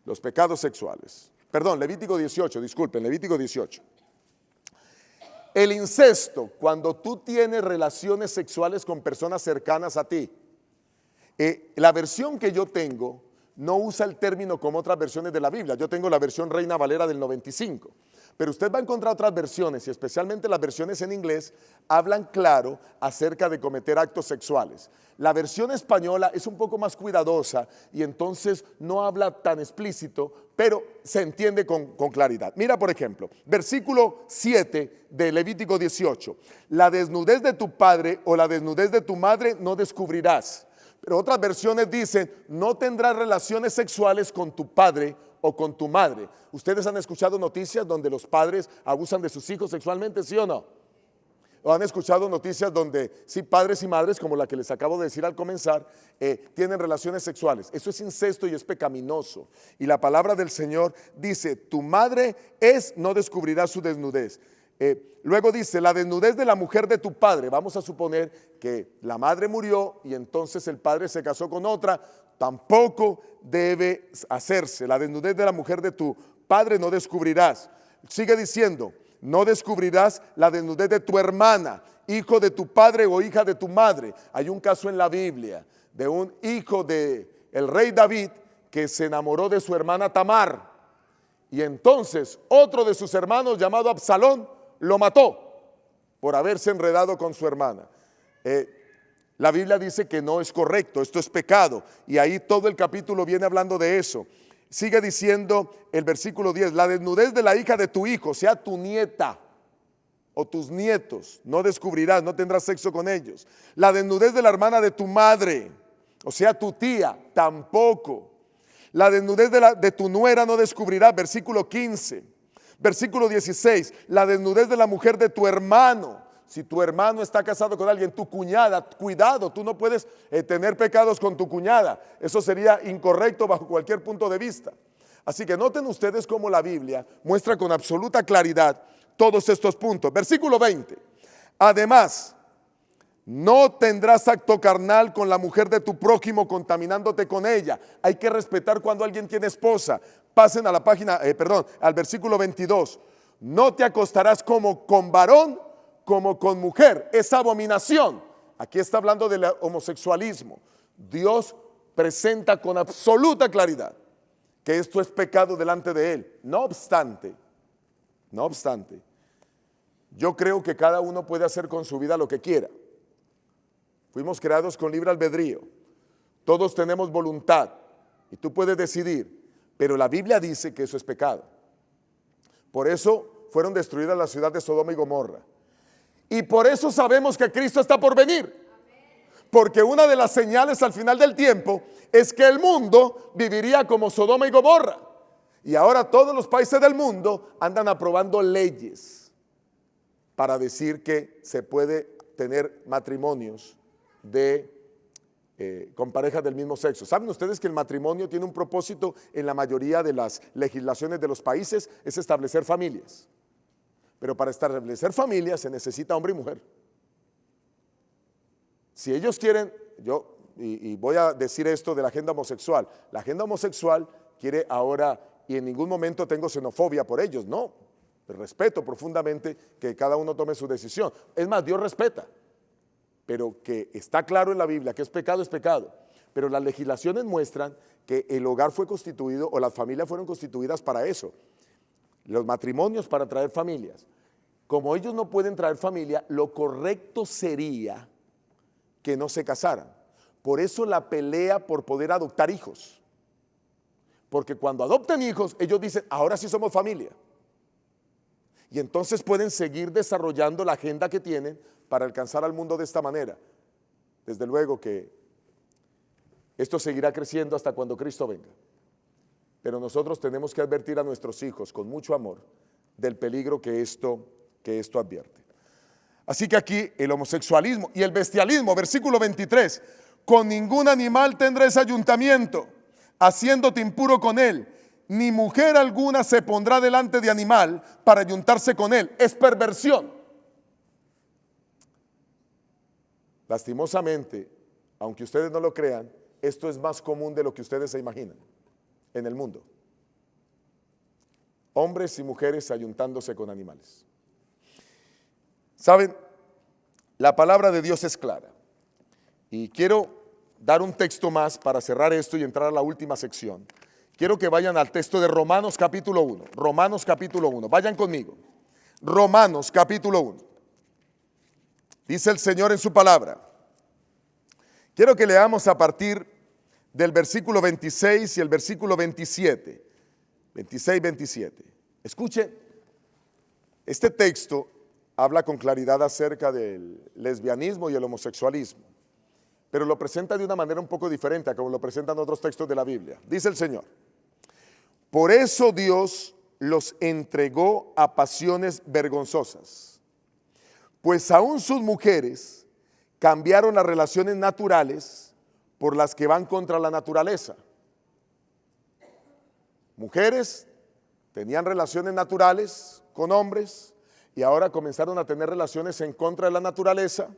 Los pecados sexuales. Perdón, Levítico 18, disculpen, Levítico 18. El incesto, cuando tú tienes relaciones sexuales con personas cercanas a ti. La versión que yo tengo no usa el término como otras versiones de la Biblia. Yo tengo la versión Reina Valera del 95. Pero usted va a encontrar otras versiones, y especialmente las versiones en inglés, hablan claro acerca de cometer actos sexuales. La versión española es un poco más cuidadosa y entonces no habla tan explícito, pero se entiende con claridad. Mira, por ejemplo, versículo 7 de Levítico 18. La desnudez de tu padre o la desnudez de tu madre no descubrirás. Pero otras versiones dicen, no tendrás relaciones sexuales con tu padre o con tu madre. ¿Ustedes han escuchado noticias donde los padres abusan de sus hijos sexualmente, sí o no? ¿O han escuchado noticias donde sí, padres y madres, como la que les acabo de decir al comenzar, tienen relaciones sexuales? Eso es incesto y es pecaminoso. Y la palabra del Señor dice, tu madre no descubrirá su desnudez. Luego dice, la desnudez de la mujer de tu padre. Vamos a suponer que la madre murió y entonces el padre se casó con otra. Tampoco debe hacerse. La desnudez de la mujer de tu padre no descubrirás. Sigue diciendo, no descubrirás la desnudez de tu hermana, hijo de tu padre o hija de tu madre. Hay un caso en la Biblia de un hijo del rey David que se enamoró de su hermana Tamar. Y entonces otro de sus hermanos llamado Absalón lo mató por haberse enredado con su hermana. La Biblia dice que no es correcto, esto es pecado, y ahí todo el capítulo viene hablando de eso. Sigue diciendo el versículo 10, la desnudez de la hija de tu hijo, sea tu nieta o tus nietos, no descubrirás, no tendrás sexo con ellos. La desnudez de la hermana de tu madre, o sea tu tía, tampoco. La desnudez de tu nuera no descubrirás, versículo 15. Versículo 16, la desnudez de la mujer de tu hermano. Si tu hermano está casado con alguien, tu cuñada, cuidado, tú no puedes tener pecados con tu cuñada. Eso sería incorrecto bajo cualquier punto de vista. Así que noten ustedes cómo la Biblia muestra con absoluta claridad todos estos puntos. Versículo 20. Además, no tendrás acto carnal con la mujer de tu prójimo contaminándote con ella. Hay que respetar cuando alguien tiene esposa. Pasen a la página, al versículo 22. No te acostarás como con varón, como con mujer. Es abominación. Aquí está hablando del homosexualismo. Dios presenta con absoluta claridad que esto es pecado delante de Él. No obstante, yo creo que cada uno puede hacer con su vida lo que quiera. Fuimos creados con libre albedrío. Todos tenemos voluntad y tú puedes decidir, pero la Biblia dice que eso es pecado. Por eso fueron destruidas las ciudades de Sodoma y Gomorra. Y por eso sabemos que Cristo está por venir. Porque una de las señales al final del tiempo es que el mundo viviría como Sodoma y Gomorra. Y ahora todos los países del mundo andan aprobando leyes para decir que se puede tener matrimonios con parejas del mismo sexo. ¿Saben ustedes que el matrimonio tiene un propósito en la mayoría de las legislaciones de los países? Es establecer familias. Pero para establecer familias se necesita hombre y mujer. Si ellos quieren, y voy a decir esto de la agenda homosexual. La agenda homosexual quiere ahora, y en ningún momento tengo xenofobia por ellos, no. Respeto profundamente que cada uno tome su decisión. Es más, Dios respeta. Pero que está claro en la Biblia que es pecado, es pecado. Pero las legislaciones muestran que el hogar fue constituido o las familias fueron constituidas para eso. Los matrimonios para traer familias. Como ellos no pueden traer familia, lo correcto sería que no se casaran. Por eso la pelea por poder adoptar hijos. Porque cuando adoptan hijos, ellos dicen, ahora sí somos familia. Y entonces pueden seguir desarrollando la agenda que tienen para alcanzar al mundo de esta manera. Desde luego que esto seguirá creciendo hasta cuando Cristo venga. Pero nosotros tenemos que advertir a nuestros hijos con mucho amor del peligro que esto advierte. Así que aquí el homosexualismo y el bestialismo, versículo 23, con ningún animal tendrás ayuntamiento, haciéndote impuro con él, ni mujer alguna se pondrá delante de animal para ayuntarse con él. Es perversión. Lastimosamente, aunque ustedes no lo crean, esto es más común de lo que ustedes se imaginan en el mundo. Hombres y mujeres ayuntándose con animales. ¿Saben? La palabra de Dios es clara. Y quiero dar un texto más para cerrar esto y entrar a la última sección. Quiero que vayan al texto de Romanos capítulo 1. Romanos capítulo 1. Vayan conmigo. Romanos capítulo 1. Dice el Señor en su palabra. Quiero que leamos a partir del versículo 26 y el versículo 27. 26, 27. Escuche, este texto habla con claridad acerca del lesbianismo y el homosexualismo, pero lo presenta de una manera un poco diferente a como lo presentan otros textos de la Biblia. Dice el Señor: por eso Dios los entregó a pasiones vergonzosas, pues aún sus mujeres cambiaron las relaciones naturales por las que van contra la naturaleza. Mujeres tenían relaciones naturales con hombres y ahora comenzaron a tener relaciones en contra de la naturaleza.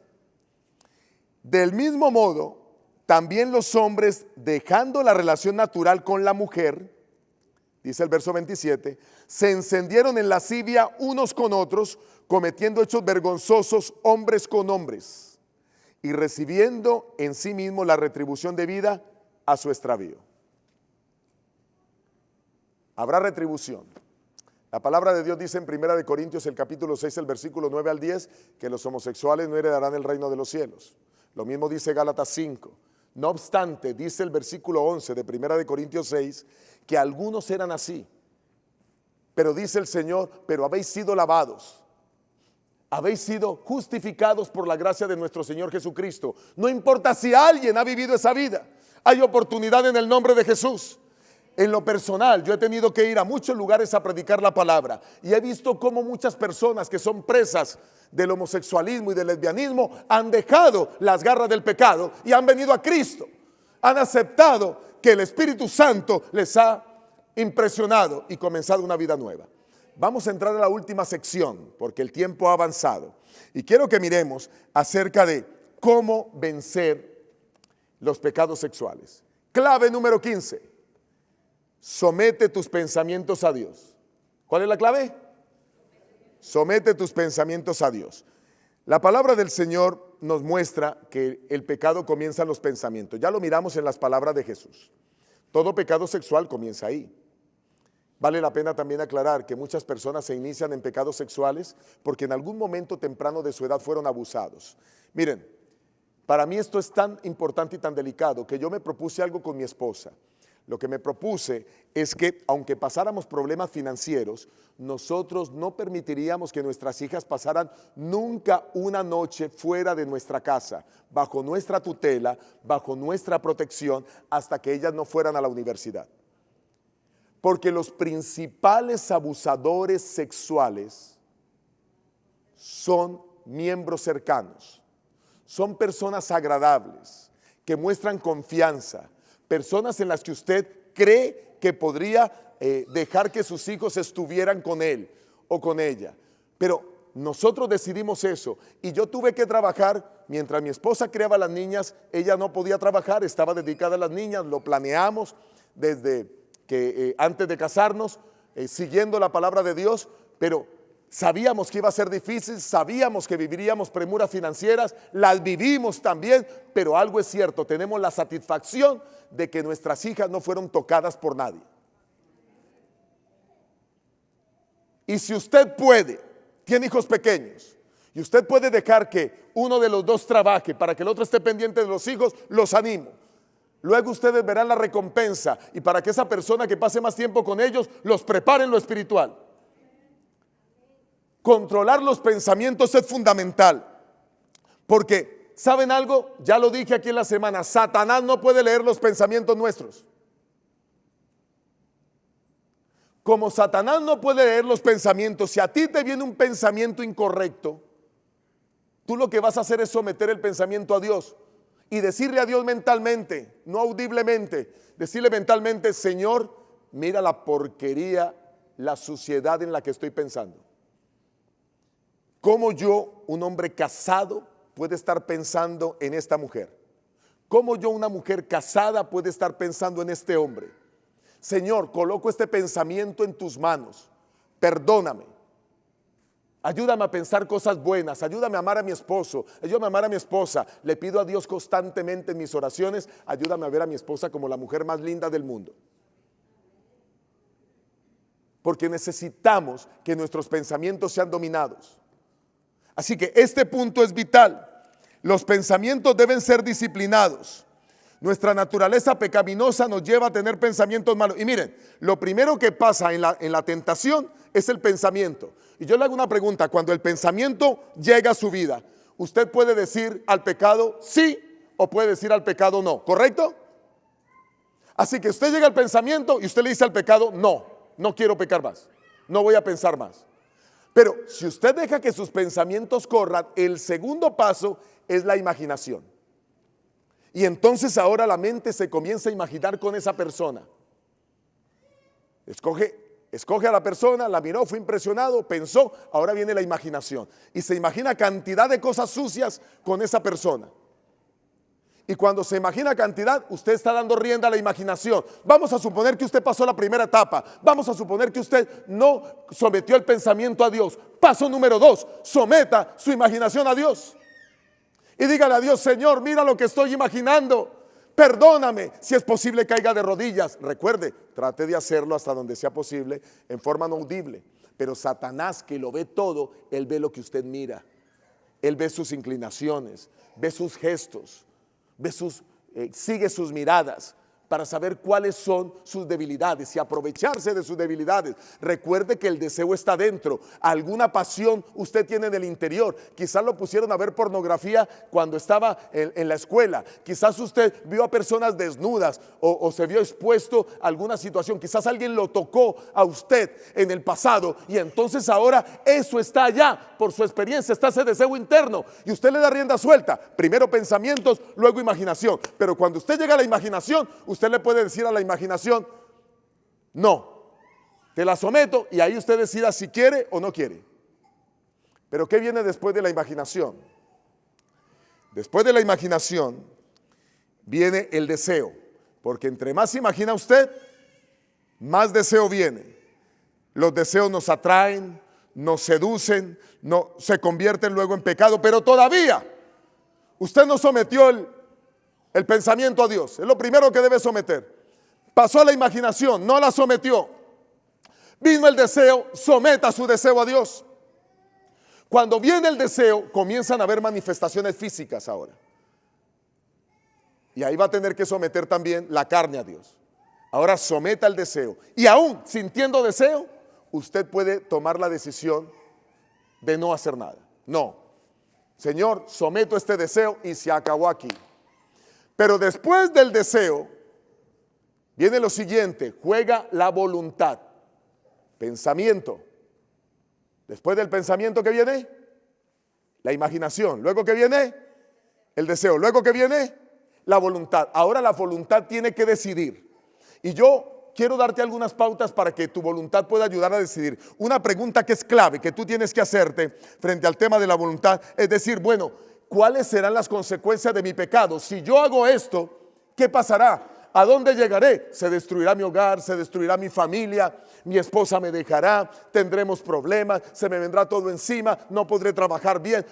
Del mismo modo, también los hombres, dejando la relación natural con la mujer, dice el verso 27, se encendieron en lascivia unos con otros, cometiendo hechos vergonzosos hombres con hombres, y recibiendo en sí mismo la retribución debida a su extravío. Habrá retribución. La palabra de Dios dice en 1 Corintios el capítulo 6, el versículo 9 al 10, que los homosexuales no heredarán el reino de los cielos. Lo mismo dice Gálatas 5. No obstante, dice el versículo 11 de 1 Corintios 6, que algunos eran así. Pero dice el Señor, pero habéis sido lavados, habéis sido justificados por la gracia de nuestro Señor Jesucristo. No importa si alguien ha vivido esa vida, hay oportunidad en el nombre de Jesús. En lo personal, yo he tenido que ir a muchos lugares a predicar la palabra y he visto cómo muchas personas que son presas del homosexualismo y del lesbianismo han dejado las garras del pecado y han venido a Cristo. Han aceptado que el Espíritu Santo les ha impresionado y comenzado una vida nueva. Vamos a entrar a la última sección porque el tiempo ha avanzado y quiero que miremos acerca de cómo vencer los pecados sexuales. Clave número 15. Somete tus pensamientos a Dios. ¿Cuál es la clave? Somete tus pensamientos a Dios. La palabra del Señor nos muestra que el pecado comienza en los pensamientos. Ya lo miramos en las palabras de Jesús. Todo pecado sexual comienza ahí. Vale la pena también aclarar que muchas personas se inician en pecados sexuales porque en algún momento temprano de su edad fueron abusados. Miren, para mí esto es tan importante y tan delicado que yo me propuse algo con mi esposa. Lo que me propuse es que, aunque pasáramos problemas financieros, nosotros no permitiríamos que nuestras hijas pasaran nunca una noche fuera de nuestra casa, bajo nuestra tutela, bajo nuestra protección, hasta que ellas no fueran a la universidad. Porque los principales abusadores sexuales son miembros cercanos, son personas agradables, que muestran confianza, personas en las que usted cree que podría dejar que sus hijos estuvieran con él o con ella. Pero nosotros decidimos eso y yo tuve que trabajar, mientras mi esposa criaba a las niñas, ella no podía trabajar, estaba dedicada a las niñas, lo planeamos desde que antes de casarnos, siguiendo la palabra de Dios, pero sabíamos que iba a ser difícil, sabíamos que viviríamos premuras financieras, las vivimos también, pero algo es cierto, tenemos la satisfacción de que nuestras hijas no fueron tocadas por nadie. Y si usted puede, tiene hijos pequeños, y usted puede dejar que uno de los dos trabaje para que el otro esté pendiente de los hijos, los animo. Luego ustedes verán la recompensa y para que esa persona que pase más tiempo con ellos, los prepare en lo espiritual. Controlar los pensamientos es fundamental, porque, ¿saben algo? Ya lo dije aquí en la semana, Satanás no puede leer los pensamientos nuestros. Como Satanás no puede leer los pensamientos, si a ti te viene un pensamiento incorrecto, tú lo que vas a hacer es someter el pensamiento a Dios y decirle a Dios mentalmente, no audiblemente, decirle mentalmente: Señor, mira la porquería, la suciedad en la que estoy pensando. ¿Cómo yo, un hombre casado, puede estar pensando en esta mujer? ¿Cómo yo, una mujer casada, puede estar pensando en este hombre? Señor, coloco este pensamiento en tus manos, perdóname. Ayúdame a pensar cosas buenas, ayúdame a amar a mi esposo, ayúdame a amar a mi esposa. Le pido a Dios constantemente en mis oraciones, ayúdame a ver a mi esposa como la mujer más linda del mundo. Porque necesitamos que nuestros pensamientos sean dominados. Así que este punto es vital. Los pensamientos deben ser disciplinados. Nuestra naturaleza pecaminosa nos lleva a tener pensamientos malos. Y miren, lo primero que pasa en la tentación es el pensamiento. Y yo le hago una pregunta: cuando el pensamiento llega a su vida, ¿usted puede decir al pecado sí o puede decir al pecado no? ¿Correcto? Así que usted llega al pensamiento y usted le dice al pecado: no quiero pecar más, no voy a pensar más. Pero si usted deja que sus pensamientos corran, el segundo paso es la imaginación. Y entonces ahora la mente se comienza a imaginar con esa persona. Escoge a la persona, la miró, fue impresionado, pensó, ahora viene la imaginación. Y se imagina cantidad de cosas sucias con esa persona. Y cuando se imagina cantidad, usted está dando rienda a la imaginación. Vamos a suponer que usted pasó la primera etapa. Vamos a suponer que usted no sometió el pensamiento a Dios. Paso número 2, someta su imaginación a Dios. Y dígale a Dios: Señor, mira lo que estoy imaginando. Perdóname. Si es posible, caiga de rodillas. Recuerde, trate de hacerlo hasta donde sea posible en forma no audible. Pero Satanás, que lo ve todo, él ve lo que usted mira. Él ve sus inclinaciones, ve sus gestos, sigue sus miradas para saber cuáles son sus debilidades y aprovecharse de sus debilidades. Recuerde que el deseo está dentro. Alguna pasión usted tiene en el interior. Quizás lo pusieron a ver pornografía cuando estaba en la escuela. Quizás usted vio a personas desnudas o se vio expuesto a alguna situación. Quizás alguien lo tocó a usted en el pasado y entonces ahora eso está allá. Por su experiencia está ese deseo interno y usted le da rienda suelta. Primero pensamientos, luego imaginación. Pero cuando usted llega a la imaginación, usted le puede decir a la imaginación: no, te la someto, y ahí usted decida si quiere o no quiere. Pero ¿qué viene después de la imaginación? Después de la imaginación viene el deseo, porque entre más imagina usted, más deseo viene. Los deseos nos atraen, nos seducen, se convierten luego en pecado, pero todavía usted no sometió el pensamiento a Dios. Es lo primero que debe someter. Pasó a la imaginación, no la sometió. Vino el deseo, someta su deseo a Dios. Cuando viene el deseo, comienzan a haber manifestaciones físicas ahora. Y ahí va a tener que someter también la carne a Dios. Ahora someta el deseo. Y aún sintiendo deseo, usted puede tomar la decisión de no hacer nada. No, Señor, someto este deseo y se acabó aquí. Pero después del deseo viene lo siguiente: juega la voluntad, pensamiento. Después del pensamiento, ¿qué viene? La imaginación. Luego, ¿qué viene? El deseo. Luego, ¿qué viene? La voluntad. Ahora la voluntad tiene que decidir. Y yo quiero darte algunas pautas para que tu voluntad pueda ayudar a decidir. Una pregunta que es clave, que tú tienes que hacerte frente al tema de la voluntad, es decir, bueno, ¿cuáles serán las consecuencias de mi pecado? Si yo hago esto, ¿qué pasará? ¿A dónde llegaré? Se destruirá mi hogar, se destruirá mi familia, mi esposa me dejará, tendremos problemas, se me vendrá todo encima, no podré trabajar bien.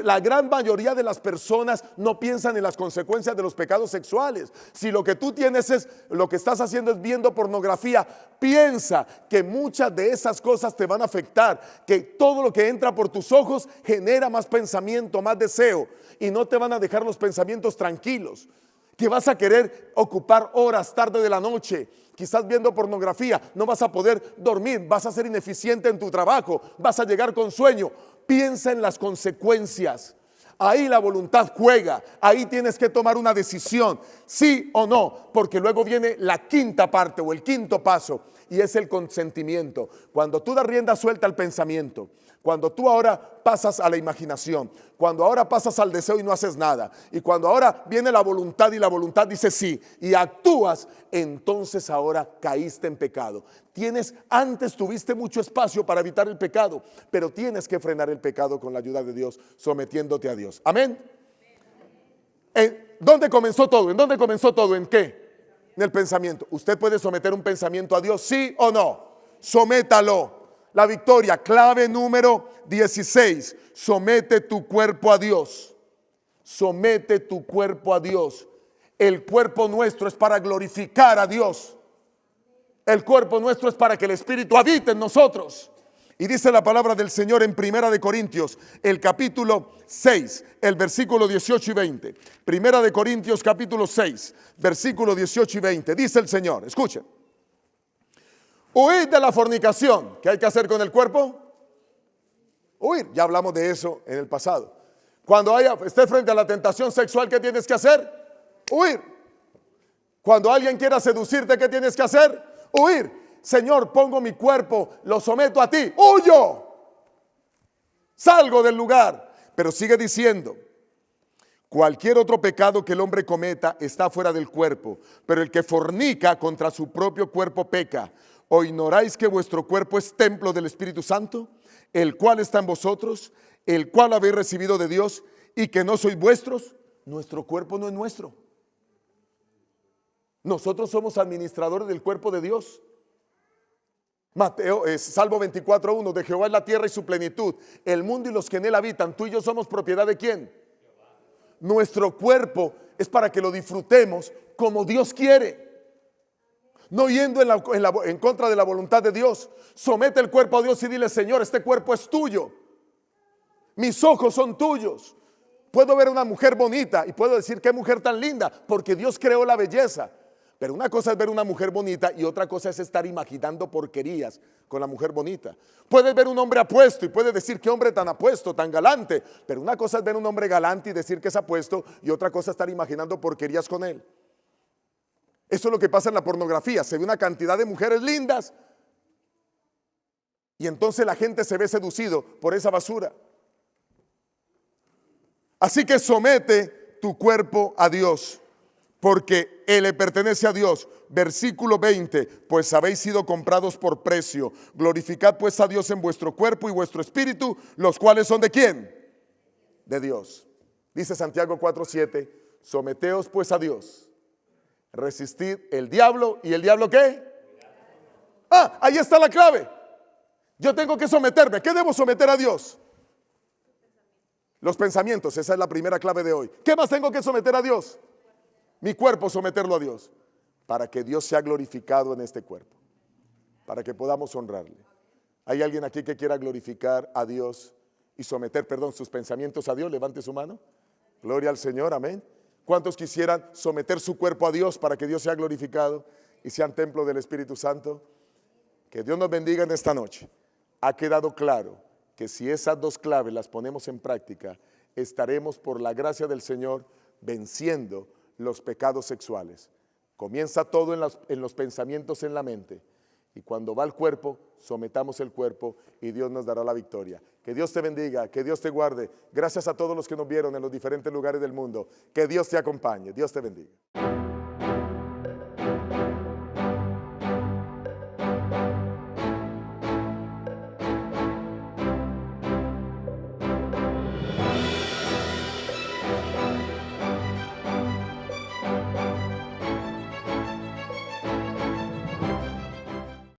La gran mayoría de las personas no piensan en las consecuencias de los pecados sexuales. Si lo que tú tienes lo que estás haciendo es viendo pornografía, piensa que muchas de esas cosas te van a afectar, que todo lo que entra por tus ojos genera más pensamiento, más deseo, y no te van a dejar los pensamientos tranquilos, que vas a querer ocupar horas tarde de la noche, quizás viendo pornografía, no vas a poder dormir, vas a ser ineficiente en tu trabajo, vas a llegar con sueño. Piensa en las consecuencias. Ahí la voluntad juega, ahí tienes que tomar una decisión, sí o no, porque luego viene la quinta parte o el quinto paso, y es el consentimiento. Cuando tú das rienda suelta al pensamiento, cuando tú ahora pasas a la imaginación, cuando ahora pasas al deseo y no haces nada, y cuando ahora viene la voluntad y la voluntad dice sí, y actúas, entonces ahora caíste en pecado. Antes tuviste mucho espacio para evitar el pecado, pero tienes que frenar el pecado con la ayuda de Dios, sometiéndote a Dios. Amén. ¿Dónde comenzó todo? ¿En dónde comenzó todo? ¿En qué? En el pensamiento. ¿Usted puede someter un pensamiento a Dios? ¿Sí o no? Sométalo. la victoria. Clave número 16. Somete tu cuerpo a Dios. Somete tu cuerpo a Dios. El cuerpo nuestro es para glorificar a Dios. El cuerpo nuestro es para que el Espíritu habite en nosotros. Y dice la palabra del Señor en Primera de Corintios, el capítulo 6, el versículo 18 y 20. Primera de Corintios, capítulo 6, versículo 18 y 20. Dice el Señor, escuchen. Huid de la fornicación. ¿Qué hay que hacer con el cuerpo? Huir. Ya hablamos de eso en el pasado. Cuando estés frente a la tentación sexual, ¿qué tienes que hacer? Huir. Cuando alguien quiera seducirte, ¿qué tienes que hacer? Huir. Señor, pongo mi cuerpo, lo someto a ti. ¡Huyo! Salgo del lugar. Pero sigue diciendo, cualquier otro pecado que el hombre cometa está fuera del cuerpo, pero el que fornica contra su propio cuerpo peca. ¿O ignoráis que vuestro cuerpo es templo del Espíritu Santo, el cual está en vosotros, el cual habéis recibido de Dios, y que no sois vuestros? Nuestro cuerpo no es nuestro. Nosotros somos administradores del cuerpo de Dios. Salmo 24:1, de Jehová es la tierra y su plenitud, el mundo y los que en él habitan. Tú y yo somos propiedad de ¿quién? Nuestro cuerpo es para que lo disfrutemos como Dios quiere, no yendo en contra de la voluntad de Dios. Somete el cuerpo a Dios y dile: Señor, este cuerpo es tuyo, mis ojos son tuyos. Puedo ver una mujer bonita y puedo decir: qué mujer tan linda, porque Dios creó la belleza. Pero una cosa es ver una mujer bonita y otra cosa es estar imaginando porquerías con la mujer bonita. Puedes ver un hombre apuesto y puedes decir: qué hombre tan apuesto, tan galante. Pero una cosa es ver un hombre galante y decir que es apuesto, y otra cosa es estar imaginando porquerías con él. Eso es lo que pasa en la pornografía. Se ve una cantidad de mujeres lindas y entonces la gente se ve seducido por esa basura. Así que somete tu cuerpo a Dios, porque Él le pertenece a Dios. Versículo 20, pues habéis sido comprados por precio. Glorificad pues a Dios en vuestro cuerpo y vuestro espíritu, los cuales son ¿de quién? De Dios. Dice Santiago 4:7, someteos pues a Dios, resistid el diablo. ¿Y el diablo qué? Ahí está la clave. Yo tengo que someterme. ¿Qué debo someter a Dios? Los pensamientos. Esa es la primera clave de hoy. ¿Qué más tengo que someter a Dios? Mi cuerpo, someterlo a Dios, para que Dios sea glorificado en este cuerpo, para que podamos honrarle. ¿Hay alguien aquí que quiera glorificar a Dios y someter, sus pensamientos a Dios? Levante su mano. Gloria al Señor, amén. ¿Cuántos quisieran someter su cuerpo a Dios para que Dios sea glorificado y sean templo del Espíritu Santo? Que Dios nos bendiga en esta noche. Ha quedado claro que si esas dos claves las ponemos en práctica, estaremos por la gracia del Señor venciendo los pecados sexuales. Comienza todo en los pensamientos, en la mente, y cuando va al cuerpo, sometamos el cuerpo y Dios nos dará la victoria. Que Dios te bendiga, que Dios te guarde. Gracias a todos los que nos vieron en los diferentes lugares del mundo. Que Dios te acompañe. Dios te bendiga.